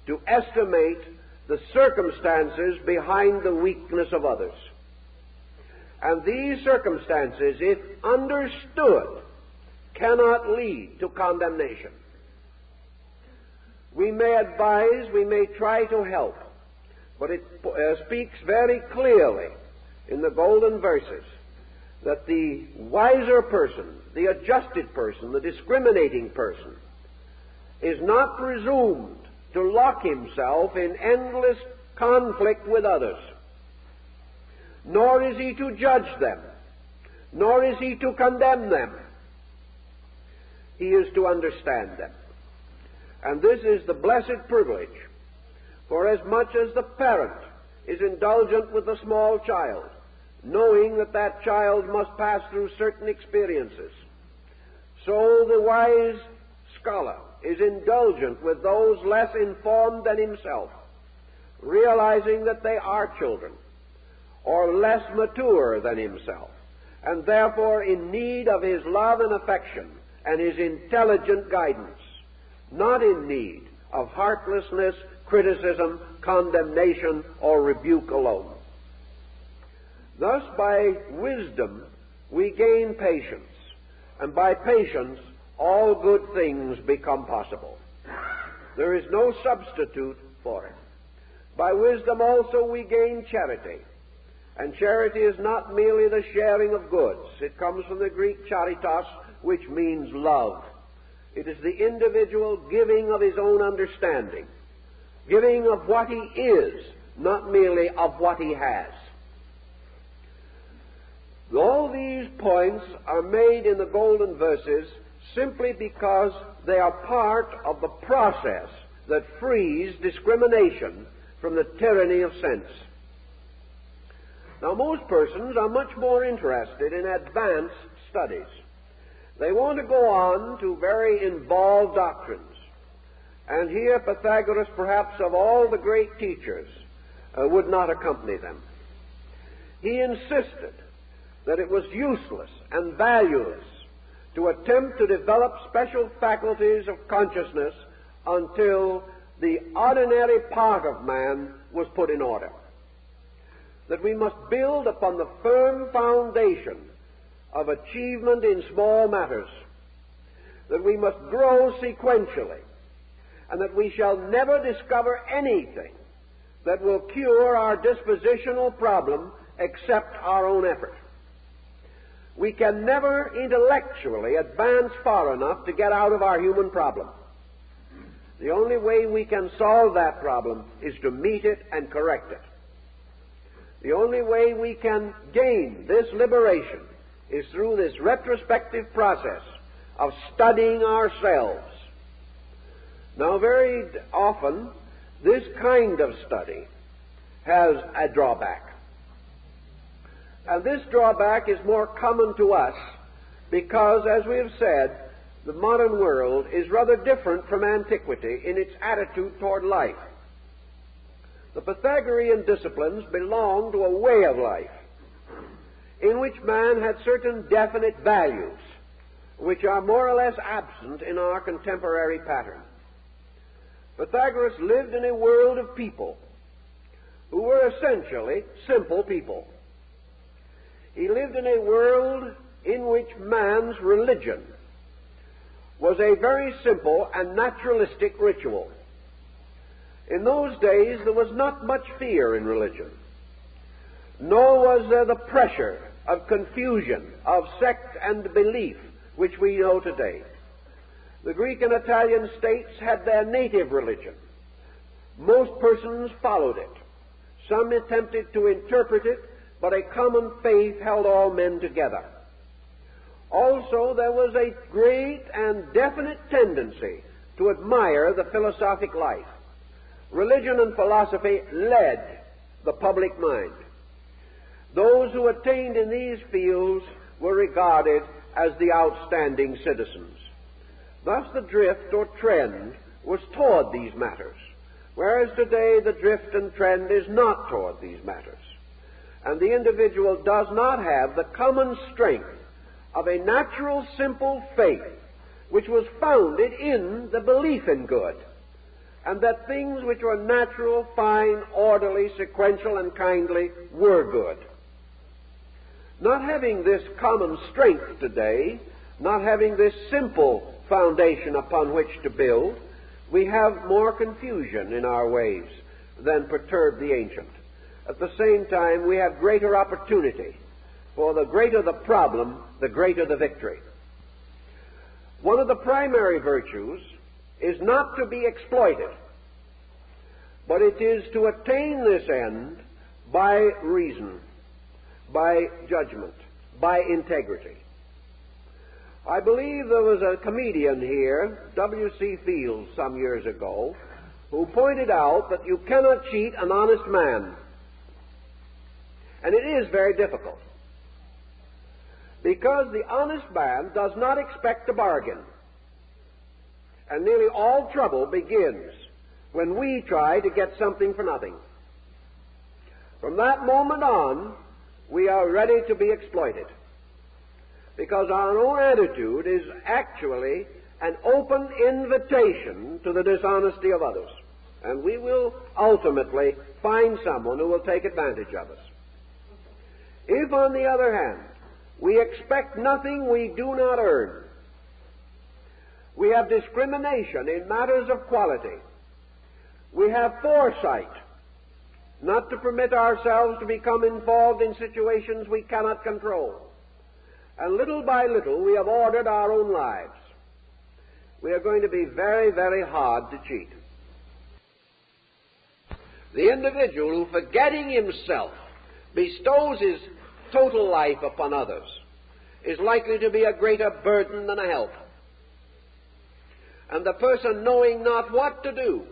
to estimate the circumstances behind the weakness of others. And these circumstances, if understood, cannot lead to condemnation. We may advise, we may try to help, but it speaks very clearly in the golden verses that the wiser person, the adjusted person, the discriminating person, is not presumed to lock himself in endless conflict with others, nor is he to judge them, nor is he to condemn them. He is to understand them. And this is the blessed privilege, for as much as the parent is indulgent with the small child, knowing that that child must pass through certain experiences, so the wise scholar is indulgent with those less informed than himself, realizing that they are children, or less mature than himself, and therefore in need of his love and affection and his intelligent guidance, not in need of heartlessness, criticism, condemnation, or rebuke alone. Thus, by wisdom, we gain patience, and by patience, all good things become possible. There is no substitute for it. By wisdom also we gain charity, and charity is not merely the sharing of goods. It comes from the Greek charitas, which means love. It is the individual giving of his own understanding, giving of what he is, not merely of what he has. All these points are made in the golden verses simply because they are part of the process that frees discrimination from the tyranny of sense. Now, most persons are much more interested in advanced studies. They want to go on to very involved doctrines. And here Pythagoras, perhaps of all the great teachers, would not accompany them. He insisted that it was useless and valueless to attempt to develop special faculties of consciousness until the ordinary part of man was put in order. That we must build upon the firm foundation of achievement in small matters, that we must grow sequentially, and that we shall never discover anything that will cure our dispositional problem except our own effort. We can never intellectually advance far enough to get out of our human problem. The only way we can solve that problem is to meet it and correct it. The only way we can gain this liberation is through this retrospective process of studying ourselves. Now, very often, this kind of study has a drawback. And this drawback is more common to us because, as we have said, the modern world is rather different from antiquity in its attitude toward life. The Pythagorean disciplines belong to a way of life in which man had certain definite values which are more or less absent in our contemporary pattern. Pythagoras lived in a world of people who were essentially simple people. He lived in a world in which man's religion was a very simple and naturalistic ritual. In those days, there was not much fear in religion, nor was there the pressure of confusion, of sect and belief, which we know today. The Greek and Italian states had their native religion. Most persons followed it. Some attempted to interpret it, but a common faith held all men together. Also, there was a great and definite tendency to admire the philosophic life. Religion and philosophy led the public mind. Those who attained in these fields were regarded as the outstanding citizens. Thus the drift or trend was toward these matters, whereas today the drift and trend is not toward these matters. And the individual does not have the common strength of a natural, simple faith which was founded in the belief in good, and that things which were natural, fine, orderly, sequential, and kindly were good. Not having this common strength today, not having this simple foundation upon which to build, we have more confusion in our ways than perturbed the ancient. At the same time, we have greater opportunity, for the greater the problem, the greater the victory. One of the primary virtues is not to be exploited, but it is to attain this end by reason, by judgment, by integrity. I believe there was a comedian here, W.C. Fields, some years ago, who pointed out that you cannot cheat an honest man. And it is very difficult, because the honest man does not expect a bargain. And nearly all trouble begins when we try to get something for nothing. From that moment on, we are ready to be exploited, because our own attitude is actually an open invitation to the dishonesty of others. And we will ultimately find someone who will take advantage of us. If, on the other hand, we expect nothing we do not earn, we have discrimination in matters of quality, we have foresight not to permit ourselves to become involved in situations we cannot control, and little by little we have ordered our own lives, we are going to be very, very hard to cheat. The individual who, forgetting himself, bestows his total life upon others is likely to be a greater burden than a help. And the person, knowing not what to do,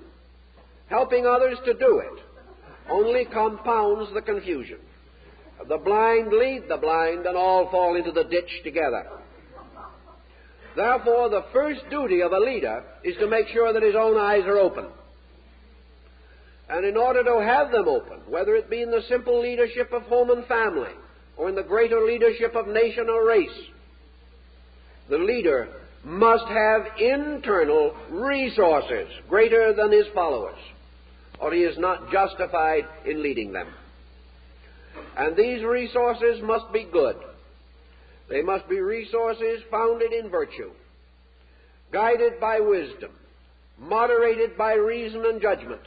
helping others to do it, only compounds the confusion. The blind lead the blind, and all fall into the ditch together. Therefore, the first duty of a leader is to make sure that his own eyes are open. And in order to have them open, whether it be in the simple leadership of home and family, or in the greater leadership of nation or race, the leader must have internal resources greater than his followers, or he is not justified in leading them. And these resources must be good. They must be resources founded in virtue, guided by wisdom, moderated by reason and judgment,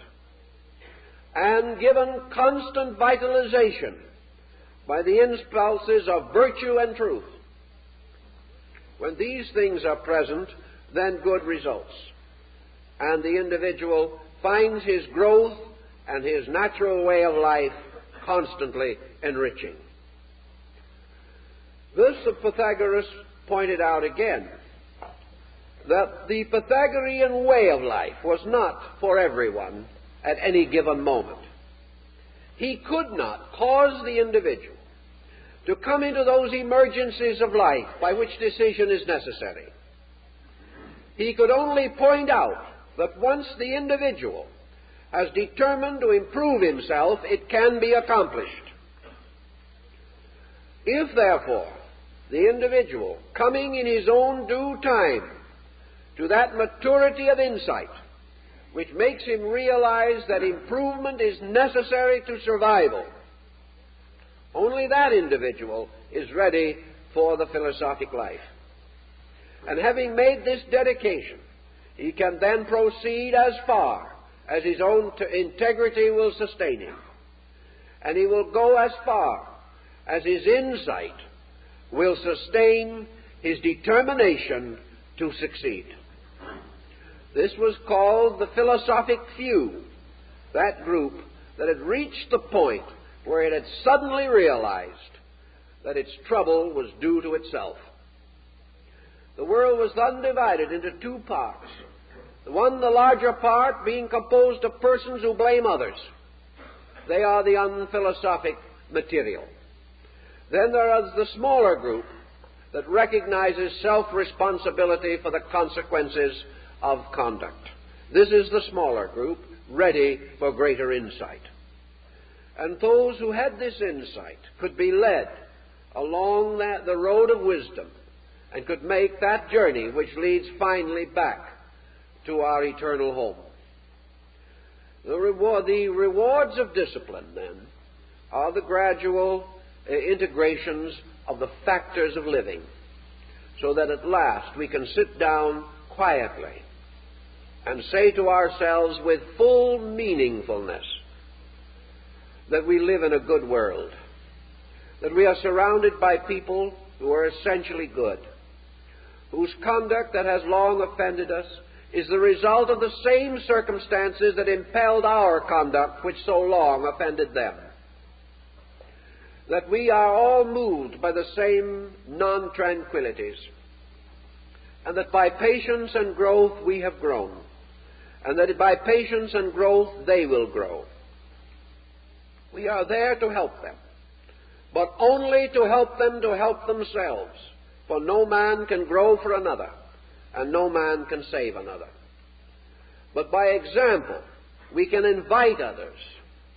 and given constant vitalization by the impulses of virtue and truth. When these things are present, then good results, and the individual finds his growth and his natural way of life constantly enriching. Thus the Pythagoras pointed out again that the Pythagorean way of life was not for everyone at any given moment. He could not cause the individual to come into those emergencies of life by which decision is necessary. He could only point out that once the individual has determined to improve himself, it can be accomplished. If, therefore, the individual, coming in his own due time to that maturity of insight which makes him realize that improvement is necessary to survival, only that individual is ready for the philosophic life. And having made this dedication, he can then proceed as far as his own integrity will sustain him. And he will go as far as his insight will sustain his determination to succeed. This was called the philosophic few, that group that had reached the point where it had suddenly realized that its trouble was due to itself. The world was then divided into two parts. The larger part, being composed of persons who blame others. They are the unphilosophic material. Then there is the smaller group that recognizes self-responsibility for the consequences of conduct. This is the smaller group, ready for greater insight. And those who had this insight could be led along the road of wisdom and could make that journey which leads finally back to our eternal home. The rewards of discipline, then, are the gradual integrations of the factors of living, so that at last we can sit down quietly and say to ourselves with full meaningfulness that we live in a good world, that we are surrounded by people who are essentially good, whose conduct that has long offended us is the result of the same circumstances that impelled our conduct which so long offended them. That we are all moved by the same non-tranquilities, and that by patience and growth we have grown, and that by patience and growth they will grow. We are there to help them, but only to help them to help themselves, for no man can grow for another, and no man can save another. But by example, we can invite others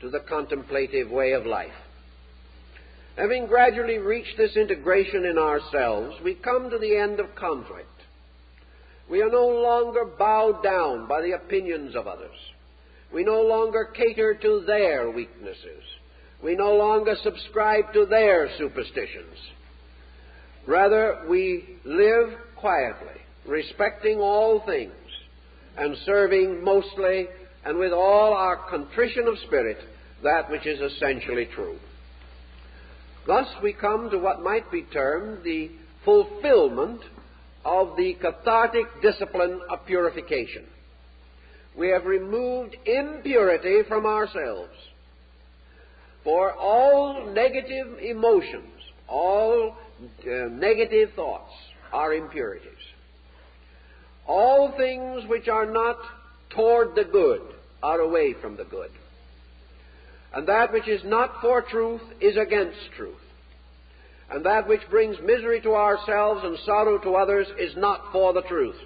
to the contemplative way of life. Having gradually reached this integration in ourselves, we come to the end of conflict. We are no longer bowed down by the opinions of others. We no longer cater to their weaknesses. We no longer subscribe to their superstitions. Rather, we live quietly, respecting all things, and serving mostly and with all our contrition of spirit that which is essentially true. Thus we come to what might be termed the fulfillment of the cathartic discipline of purification. We have removed impurity from ourselves. For all negative emotions, all negative thoughts are impurities. All things which are not toward the good are away from the good. And that which is not for truth is against truth. And that which brings misery to ourselves and sorrow to others is not for the truth.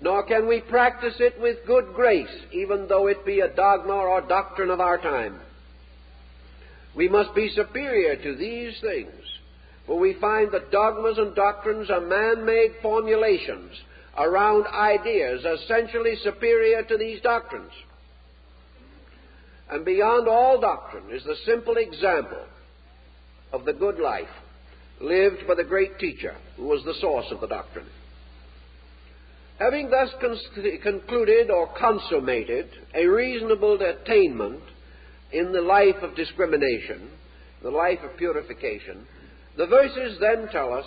Nor can we practice it with good grace, even though it be a dogma or doctrine of our time. We must be superior to these things For we find that dogmas and doctrines are man-made formulations around ideas essentially superior to these doctrines. And beyond all doctrine is the simple example of the good life lived by the great teacher who was the source of the doctrine. Having thus concluded or consummated a reasonable attainment in the life of discrimination, the life of purification, the verses then tell us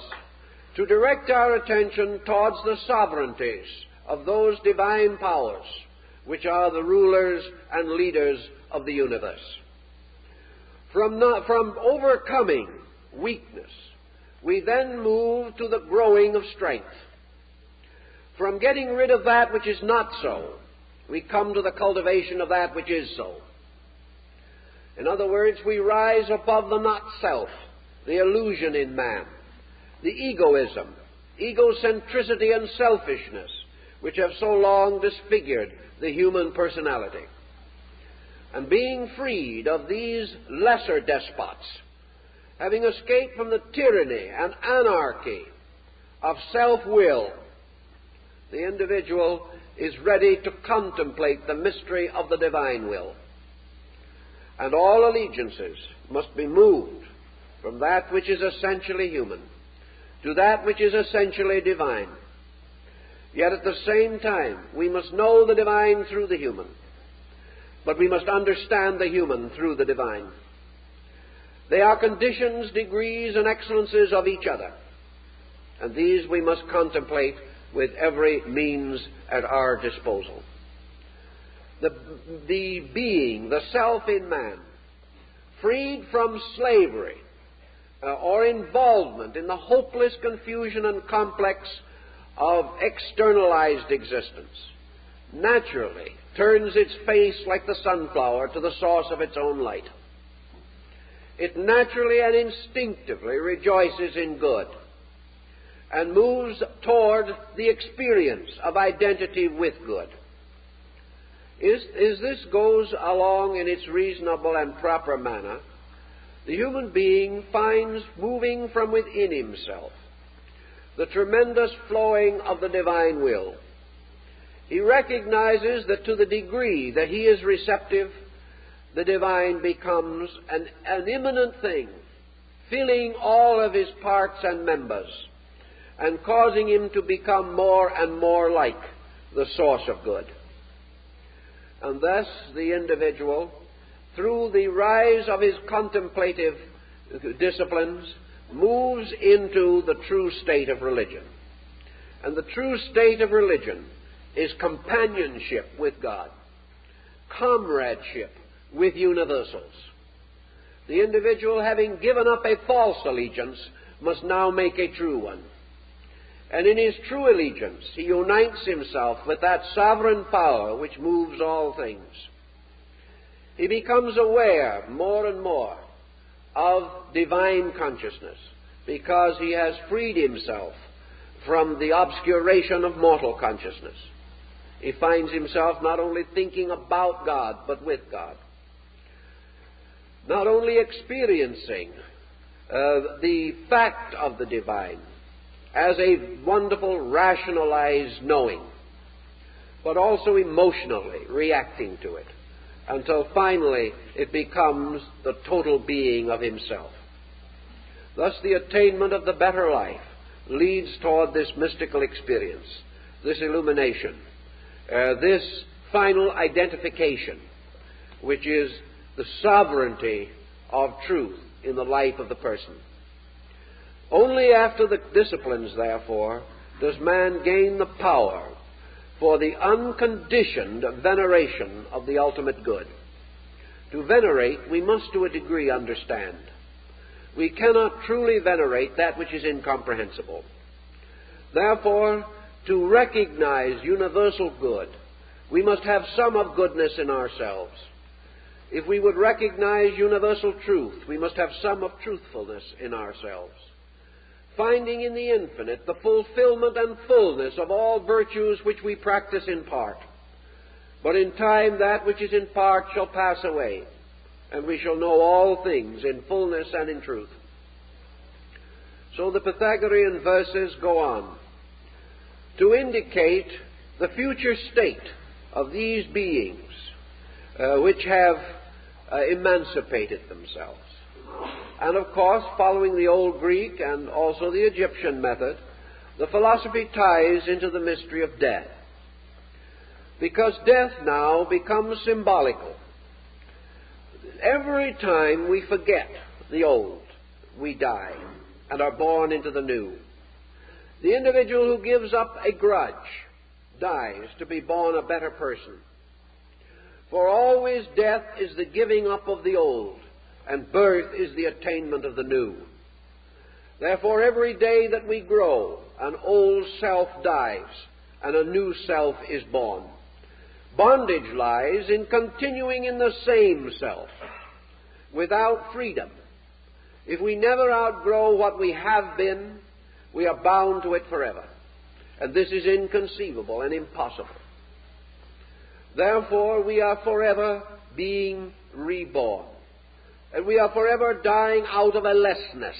to direct our attention towards the sovereignties of those divine powers which are the rulers and leaders of the universe. From overcoming weakness, we then move to the growing of strength. From getting rid of that which is not so, we come to the cultivation of that which is so. In other words, we rise above the not-self, the illusion in man, the egoism, egocentricity and selfishness, which have so long disfigured the human personality. And being freed of these lesser despots, having escaped from the tyranny and anarchy of self-will, the individual is ready to contemplate the mystery of the divine will. And all allegiances must be moved from that which is essentially human to that which is essentially divine. Yet at the same time, we must know the divine through the human, but we must understand the human through the divine. They are conditions, degrees, and excellences of each other, and these we must contemplate with every means at our disposal. The being, the self in man, freed from slavery or involvement in the hopeless confusion and complex of externalized existence, naturally turns its face like the sunflower to the source of its own light. It naturally and instinctively rejoices in good and moves toward the experience of identity with good. As this goes along in its reasonable and proper manner, the human being finds moving from within himself the tremendous flowing of the divine will. He recognizes that to the degree that he is receptive, the divine becomes an immanent thing, filling all of his parts and members, and causing him to become more and more like the source of good. And thus the individual, through the rise of his contemplative disciplines, moves into the true state of religion. And the true state of religion is companionship with God, comradeship with universals. The individual, having given up a false allegiance, must now make a true one. And in his true allegiance, he unites himself with that sovereign power which moves all things. He becomes aware more and more of divine consciousness because he has freed himself from the obscuration of mortal consciousness. He finds himself not only thinking about God, but with God. Not only experiencing the fact of the divine as a wonderful rationalized knowing, but also emotionally reacting to it, until finally it becomes the total being of himself. Thus the attainment of the better life leads toward this mystical experience, this illumination, this final identification, which is the sovereignty of truth in the life of the person. Only after the disciplines, therefore, does man gain the power for the unconditioned veneration of the ultimate good. To venerate, we must to a degree understand. We cannot truly venerate that which is incomprehensible. Therefore, to recognize universal good, we must have some of goodness in ourselves. If we would recognize universal truth, we must have some of truthfulness in ourselves. Finding in the infinite the fulfillment and fullness of all virtues which we practice in part. But in time that which is in part shall pass away, and we shall know all things in fullness and in truth. So the Pythagorean verses go on to indicate the future state of these beings which have emancipated themselves. And of course, following the old Greek and also the Egyptian method, the philosophy ties into the mystery of death. Because death now becomes symbolical. Every time we forget the old, we die and are born into the new. The individual who gives up a grudge dies to be born a better person. For always death is the giving up of the old, and birth is the attainment of the new. Therefore, every day that we grow, an old self dies, and a new self is born. Bondage lies in continuing in the same self, without freedom. If we never outgrow what we have been, we are bound to it forever. And this is inconceivable and impossible. Therefore, we are forever being reborn. And we are forever dying out of a lessness.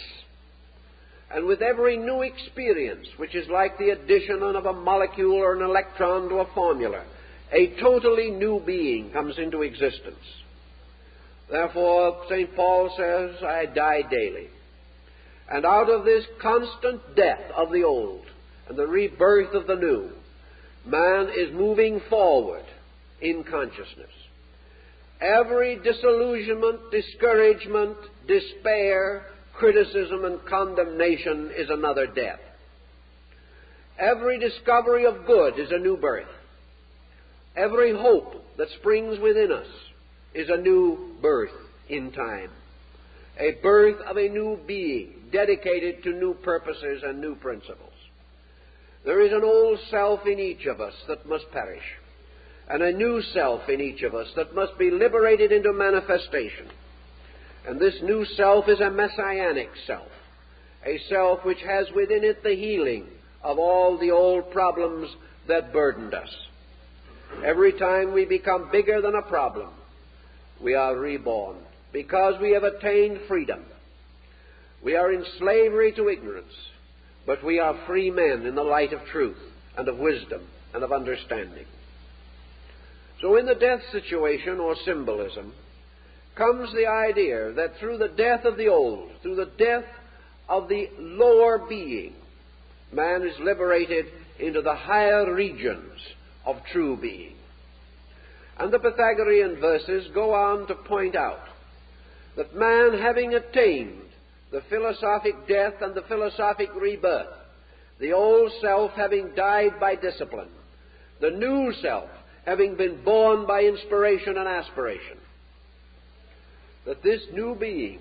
And with every new experience, which is like the addition of a molecule or an electron to a formula, a totally new being comes into existence. Therefore, St. Paul says, I die daily. And out of this constant death of the old and the rebirth of the new, man is moving forward in consciousness. Every disillusionment, discouragement, despair, criticism, and condemnation is another death. Every discovery of good is a new birth. Every hope that springs within us is a new birth in time, a birth of a new being dedicated to new purposes and new principles. There is an old self in each of us that must perish, and a new self in each of us that must be liberated into manifestation. And this new self is a messianic self, a self which has within it the healing of all the old problems that burdened us. Every time we become bigger than a problem, we are reborn because we have attained freedom. We are in slavery to ignorance, but we are free men in the light of truth and of wisdom and of understanding. So in the death situation or symbolism comes the idea that through the death of the old, through the death of the lower being, man is liberated into the higher regions of true being. And the Pythagorean verses go on to point out that man, having attained the philosophic death and the philosophic rebirth, the old self having died by discipline, the new self having been born by inspiration and aspiration, that this new being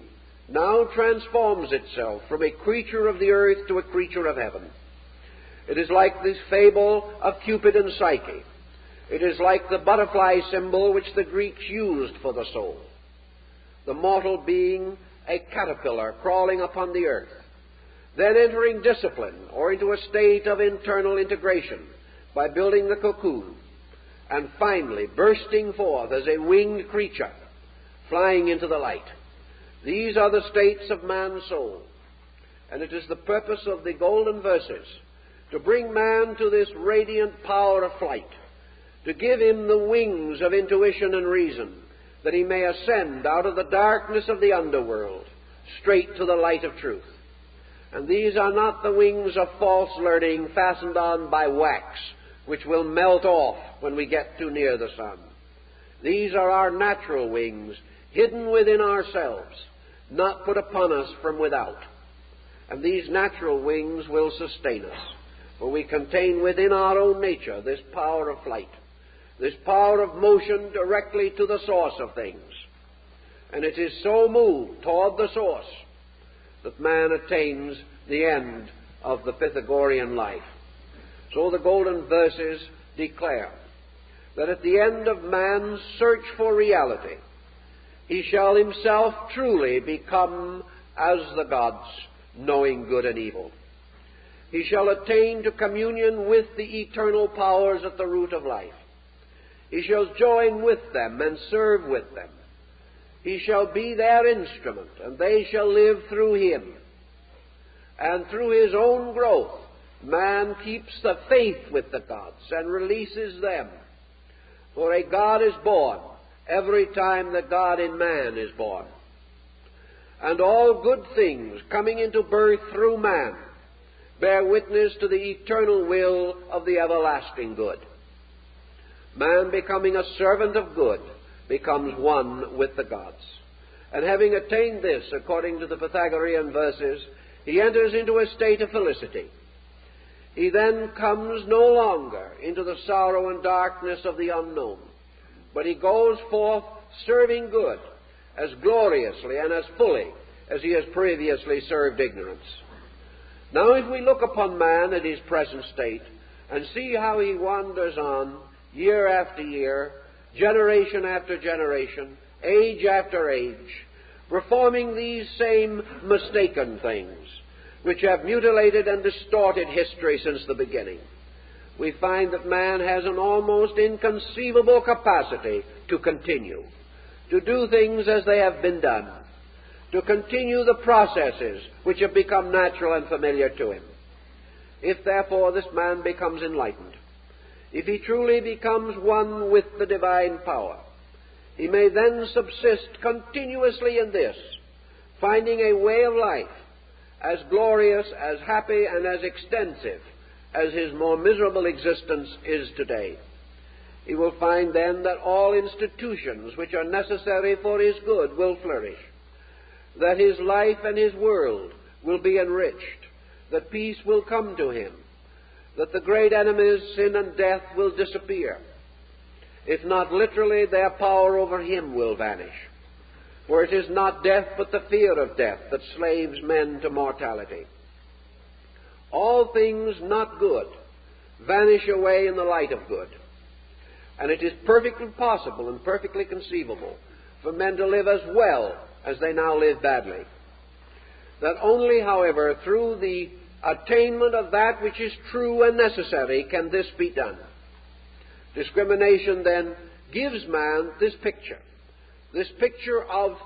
now transforms itself from a creature of the earth to a creature of heaven. It is like this fable of Cupid and Psyche. It is like the butterfly symbol which the Greeks used for the soul. The mortal being, a caterpillar crawling upon the earth, then entering discipline or into a state of internal integration by building the cocoon, and finally bursting forth as a winged creature, flying into the light. These are the states of man's soul. And it is the purpose of the golden verses to bring man to this radiant power of flight, to give him the wings of intuition and reason, that he may ascend out of the darkness of the underworld, straight to the light of truth. And these are not the wings of false learning fastened on by wax, which will melt off when we get too near the sun. These are our natural wings, hidden within ourselves, not put upon us from without. And these natural wings will sustain us, for we contain within our own nature this power of flight, this power of motion directly to the source of things. And it is so moved toward the source that man attains the end of the Pythagorean life. So the golden verses declare that at the end of man's search for reality, he shall himself truly become as the gods, knowing good and evil. He shall attain to communion with the eternal powers at the root of life. He shall join with them and serve with them. He shall be their instrument, and they shall live through him. and through his own growth, man keeps the faith with the gods and releases them. For a God is born every time the God in man is born. And all good things coming into birth through man bear witness to the eternal will of the everlasting good. Man, becoming a servant of good, becomes one with the gods. And having attained this, according to the Pythagorean verses, he enters into a state of felicity. He then comes no longer into the sorrow and darkness of the unknown, but he goes forth serving good as gloriously and as fully as he has previously served ignorance. Now, if we look upon man at his present state and see how he wanders on year after year, generation after generation, age after age, performing these same mistaken things which have mutilated and distorted history since the beginning, we find that man has an almost inconceivable capacity to continue, to do things as they have been done, to continue the processes which have become natural and familiar to him. If, therefore, this man becomes enlightened, if he truly becomes one with the divine power, he may then subsist continuously in this, finding a way of life as glorious, as happy, and as extensive as his more miserable existence is today. He will find then that all institutions which are necessary for his good will flourish, that his life and his world will be enriched, that peace will come to him, that the great enemies, sin and death, will disappear. If not literally, their power over him will vanish. For it is not death, but the fear of death that slaves men to mortality. All things not good vanish away in the light of good. And it is perfectly possible and perfectly conceivable for men to live as well as they now live badly. That only, however, through the attainment of that which is true and necessary can this be done. Discrimination, then, gives man this picture of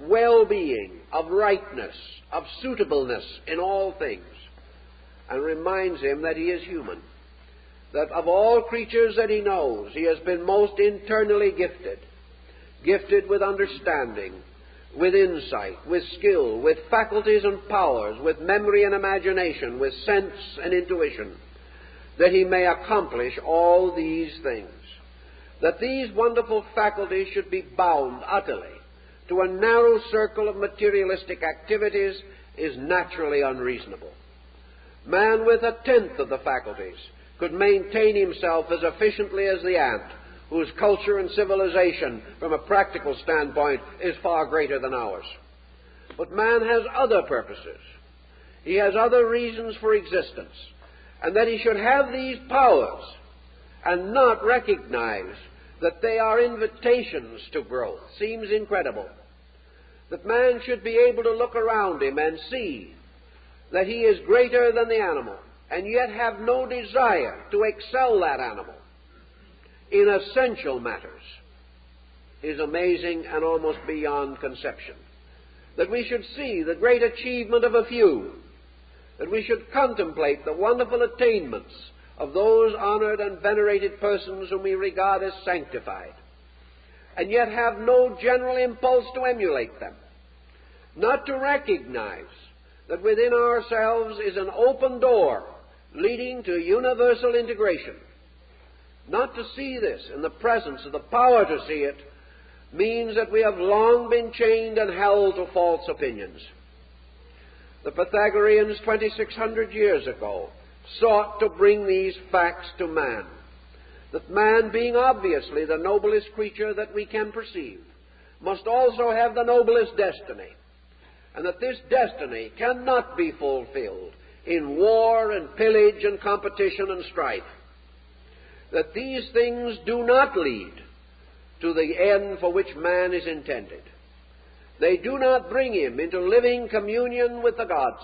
well-being, of rightness, of suitableness in all things, and reminds him that he is human, that of all creatures that he knows, he has been most internally gifted with understanding, with insight, with skill, with faculties and powers, with memory and imagination, with sense and intuition, that he may accomplish all these things. That these wonderful faculties should be bound utterly to a narrow circle of materialistic activities is naturally unreasonable. Man with a tenth of the faculties could maintain himself as efficiently as the ant, whose culture and civilization, from a practical standpoint, is far greater than ours. But man has other purposes. He has other reasons for existence, and that he should have these powers and not recognize that they are invitations to growth seems incredible. That man should be able to look around him and see that he is greater than the animal, and yet have no desire to excel that animal in essential matters, is amazing and almost beyond conception. That we should see the great achievement of a few, that we should contemplate the wonderful attainments of those honored and venerated persons whom we regard as sanctified, and yet have no general impulse to emulate them, not to recognize that within ourselves is an open door leading to universal integration. Not to see this in the presence of the power to see it means that we have long been chained and held to false opinions. The Pythagoreans 2,600 years ago sought to bring these facts to man, that man, being obviously the noblest creature that we can perceive, must also have the noblest destiny, and that this destiny cannot be fulfilled in war and pillage and competition and strife, that these things do not lead to the end for which man is intended. They do not bring him into living communion with the gods.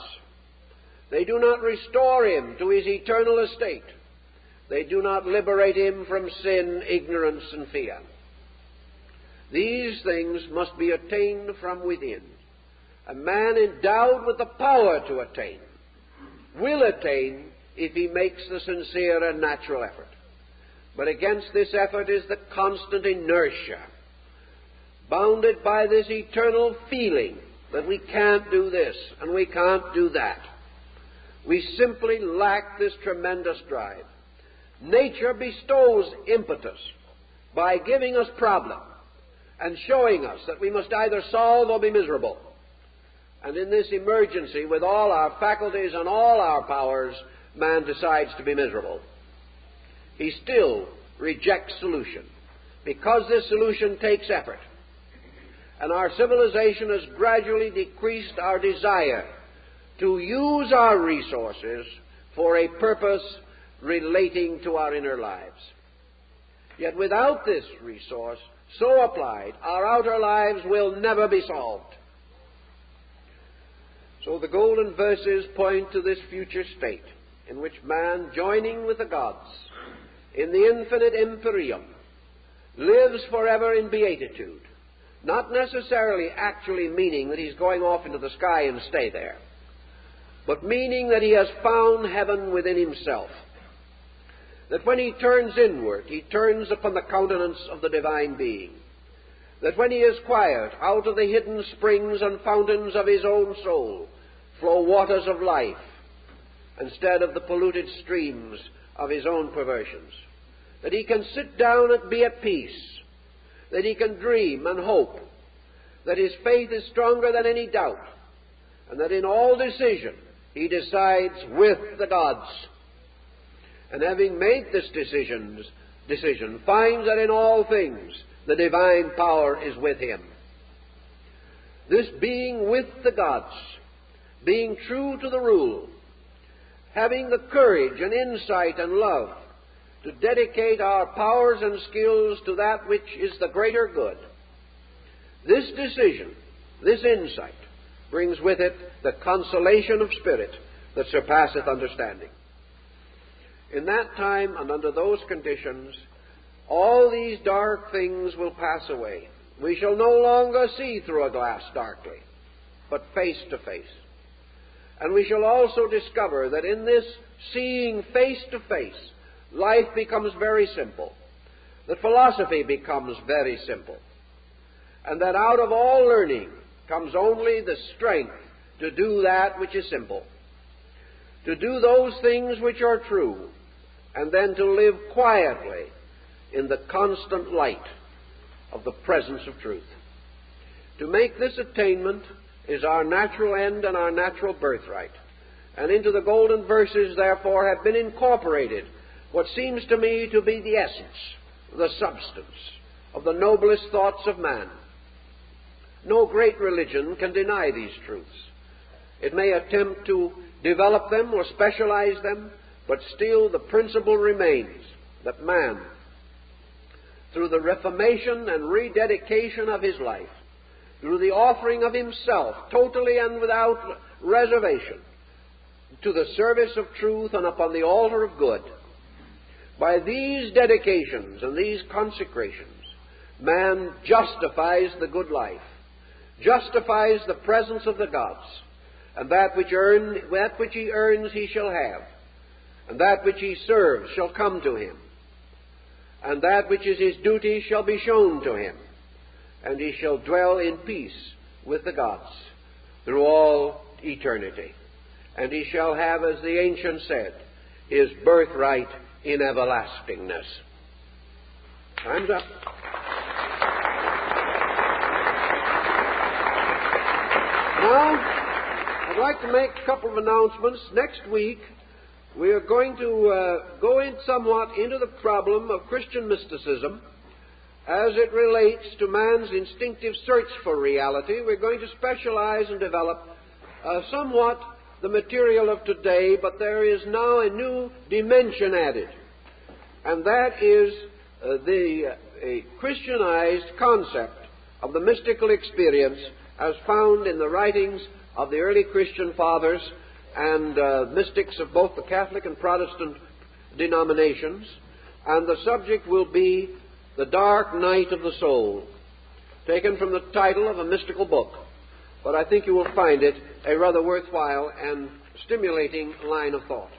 They do not restore him to his eternal estate. They do not liberate him from sin, ignorance, and fear. These things must be attained from within. A man endowed with the power to attain will attain if he makes the sincere and natural effort. But against this effort is the constant inertia, bounded by this eternal feeling that we can't do this and we can't do that. We simply lack this tremendous drive. Nature bestows impetus by giving us problem and showing us that we must either solve or be miserable. And in this emergency, with all our faculties and all our powers, man decides to be miserable. He still rejects solution because this solution takes effort. And our civilization has gradually decreased our desire to use our resources for a purpose relating to our inner lives. Yet without this resource, so applied, our outer lives will never be solved. So the golden verses point to this future state in which man, joining with the gods in the infinite empyrean, lives forever in beatitude, not necessarily actually meaning that he's going off into the sky and stay there, but meaning that he has found heaven within himself. That when he turns inward, he turns upon the countenance of the divine being. That when he is quiet, out of the hidden springs and fountains of his own soul flow waters of life, instead of the polluted streams of his own perversions. That he can sit down and be at peace. That he can dream and hope. That his faith is stronger than any doubt. And that in all decision, he decides with the gods. And having made this decision, finds that in all things the divine power is with him. This being with the gods, being true to the rule, having the courage and insight and love to dedicate our powers and skills to that which is the greater good, this decision, this insight, brings with it the consolation of spirit that surpasseth understanding. In that time and under those conditions, all these dark things will pass away. We shall no longer see through a glass darkly, but face to face. And we shall also discover that in this seeing face to face, life becomes very simple, that philosophy becomes very simple, and that out of all learning comes only the strength to do that which is simple, to do those things which are true, and then to live quietly in the constant light of the presence of truth. To make this attainment is our natural end and our natural birthright. And into the golden verses, therefore, have been incorporated what seems to me to be the essence, the substance of the noblest thoughts of man. No great religion can deny these truths. It may attempt to develop them or specialize them, but still the principle remains that man, through the reformation and rededication of his life, through the offering of himself, totally and without reservation, to the service of truth and upon the altar of good, by these dedications and these consecrations, man justifies the good life, justifies the presence of the gods, and that which he earns he shall have, and that which he serves shall come to him, and that which is his duty shall be shown to him, and he shall dwell in peace with the gods through all eternity. And he shall have, as the ancient said, his birthright in everlastingness. Time's up. Now, I'd like to make a couple of announcements. Next week, we are going to go in somewhat into the problem of Christian mysticism as it relates to man's instinctive search for reality. We're going to specialize and develop somewhat the material of today, but there is now a new dimension added, and that is a Christianized concept of the mystical experience as found in the writings of the early Christian fathers and mystics of both the Catholic and Protestant denominations, and the subject will be The Dark Night of the Soul, taken from the title of a mystical book. But I think you will find it a rather worthwhile and stimulating line of thought.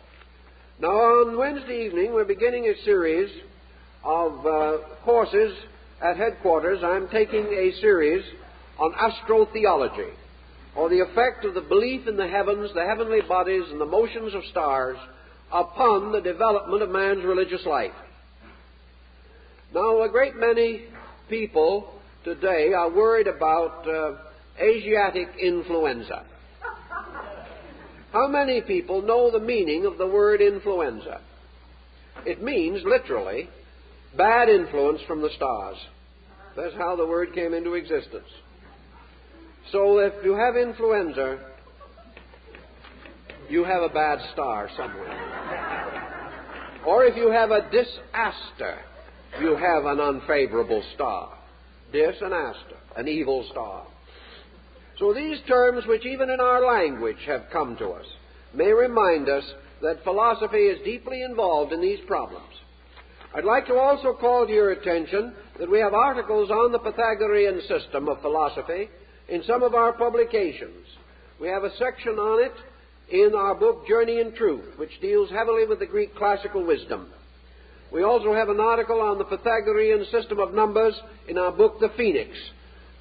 Now, on Wednesday evening, we're beginning a series of courses at headquarters. I'm taking a series on astrotheology, or the effect of the belief in the heavens, the heavenly bodies, and the motions of stars upon the development of man's religious life. Now, a great many people today are worried about Asiatic influenza. How many people know the meaning of the word influenza? It means, literally, bad influence from the stars. That's how the word came into existence. So if you have influenza, you have a bad star somewhere. Or if you have a disaster, you have an unfavorable star. Dis and aster, an evil star. So these terms, which even in our language have come to us, may remind us that philosophy is deeply involved in these problems. I'd like to also call to your attention that we have articles on the Pythagorean system of philosophy in some of our publications. We have a section on it in our book, Journey in Truth, which deals heavily with the Greek classical wisdom. We also have an article on the Pythagorean system of numbers in our book, The Phoenix,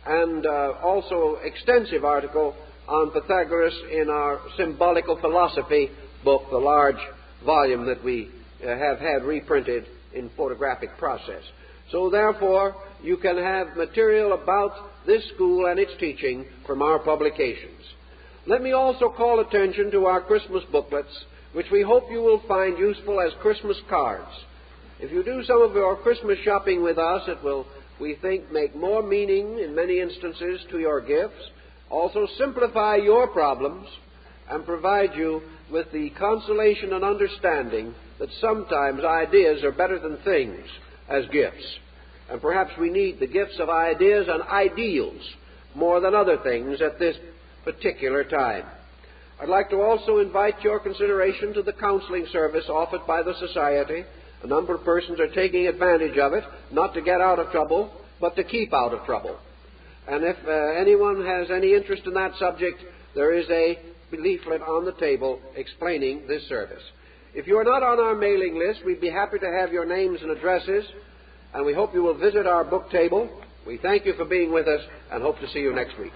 and also extensive article on Pythagoras in our symbolical philosophy book, the large volume that we have had reprinted in photographic process. So therefore, you can have material about this school and its teaching from our publications. Let me also call attention to our Christmas booklets, which we hope you will find useful as Christmas cards. If you do some of your Christmas shopping with us, it will, we think, make more meaning in many instances to your gifts, also simplify your problems, and provide you with the consolation and understanding that sometimes ideas are better than things as gifts. And perhaps we need the gifts of ideas and ideals more than other things at this particular time. I'd like to also invite your consideration to the counseling service offered by the Society. A number of persons are taking advantage of it, not to get out of trouble, but to keep out of trouble. And if anyone has any interest in that subject, there is a leaflet on the table explaining this service. If you are not on our mailing list, we'd be happy to have your names and addresses, and we hope you will visit our book table. We thank you for being with us and hope to see you next week.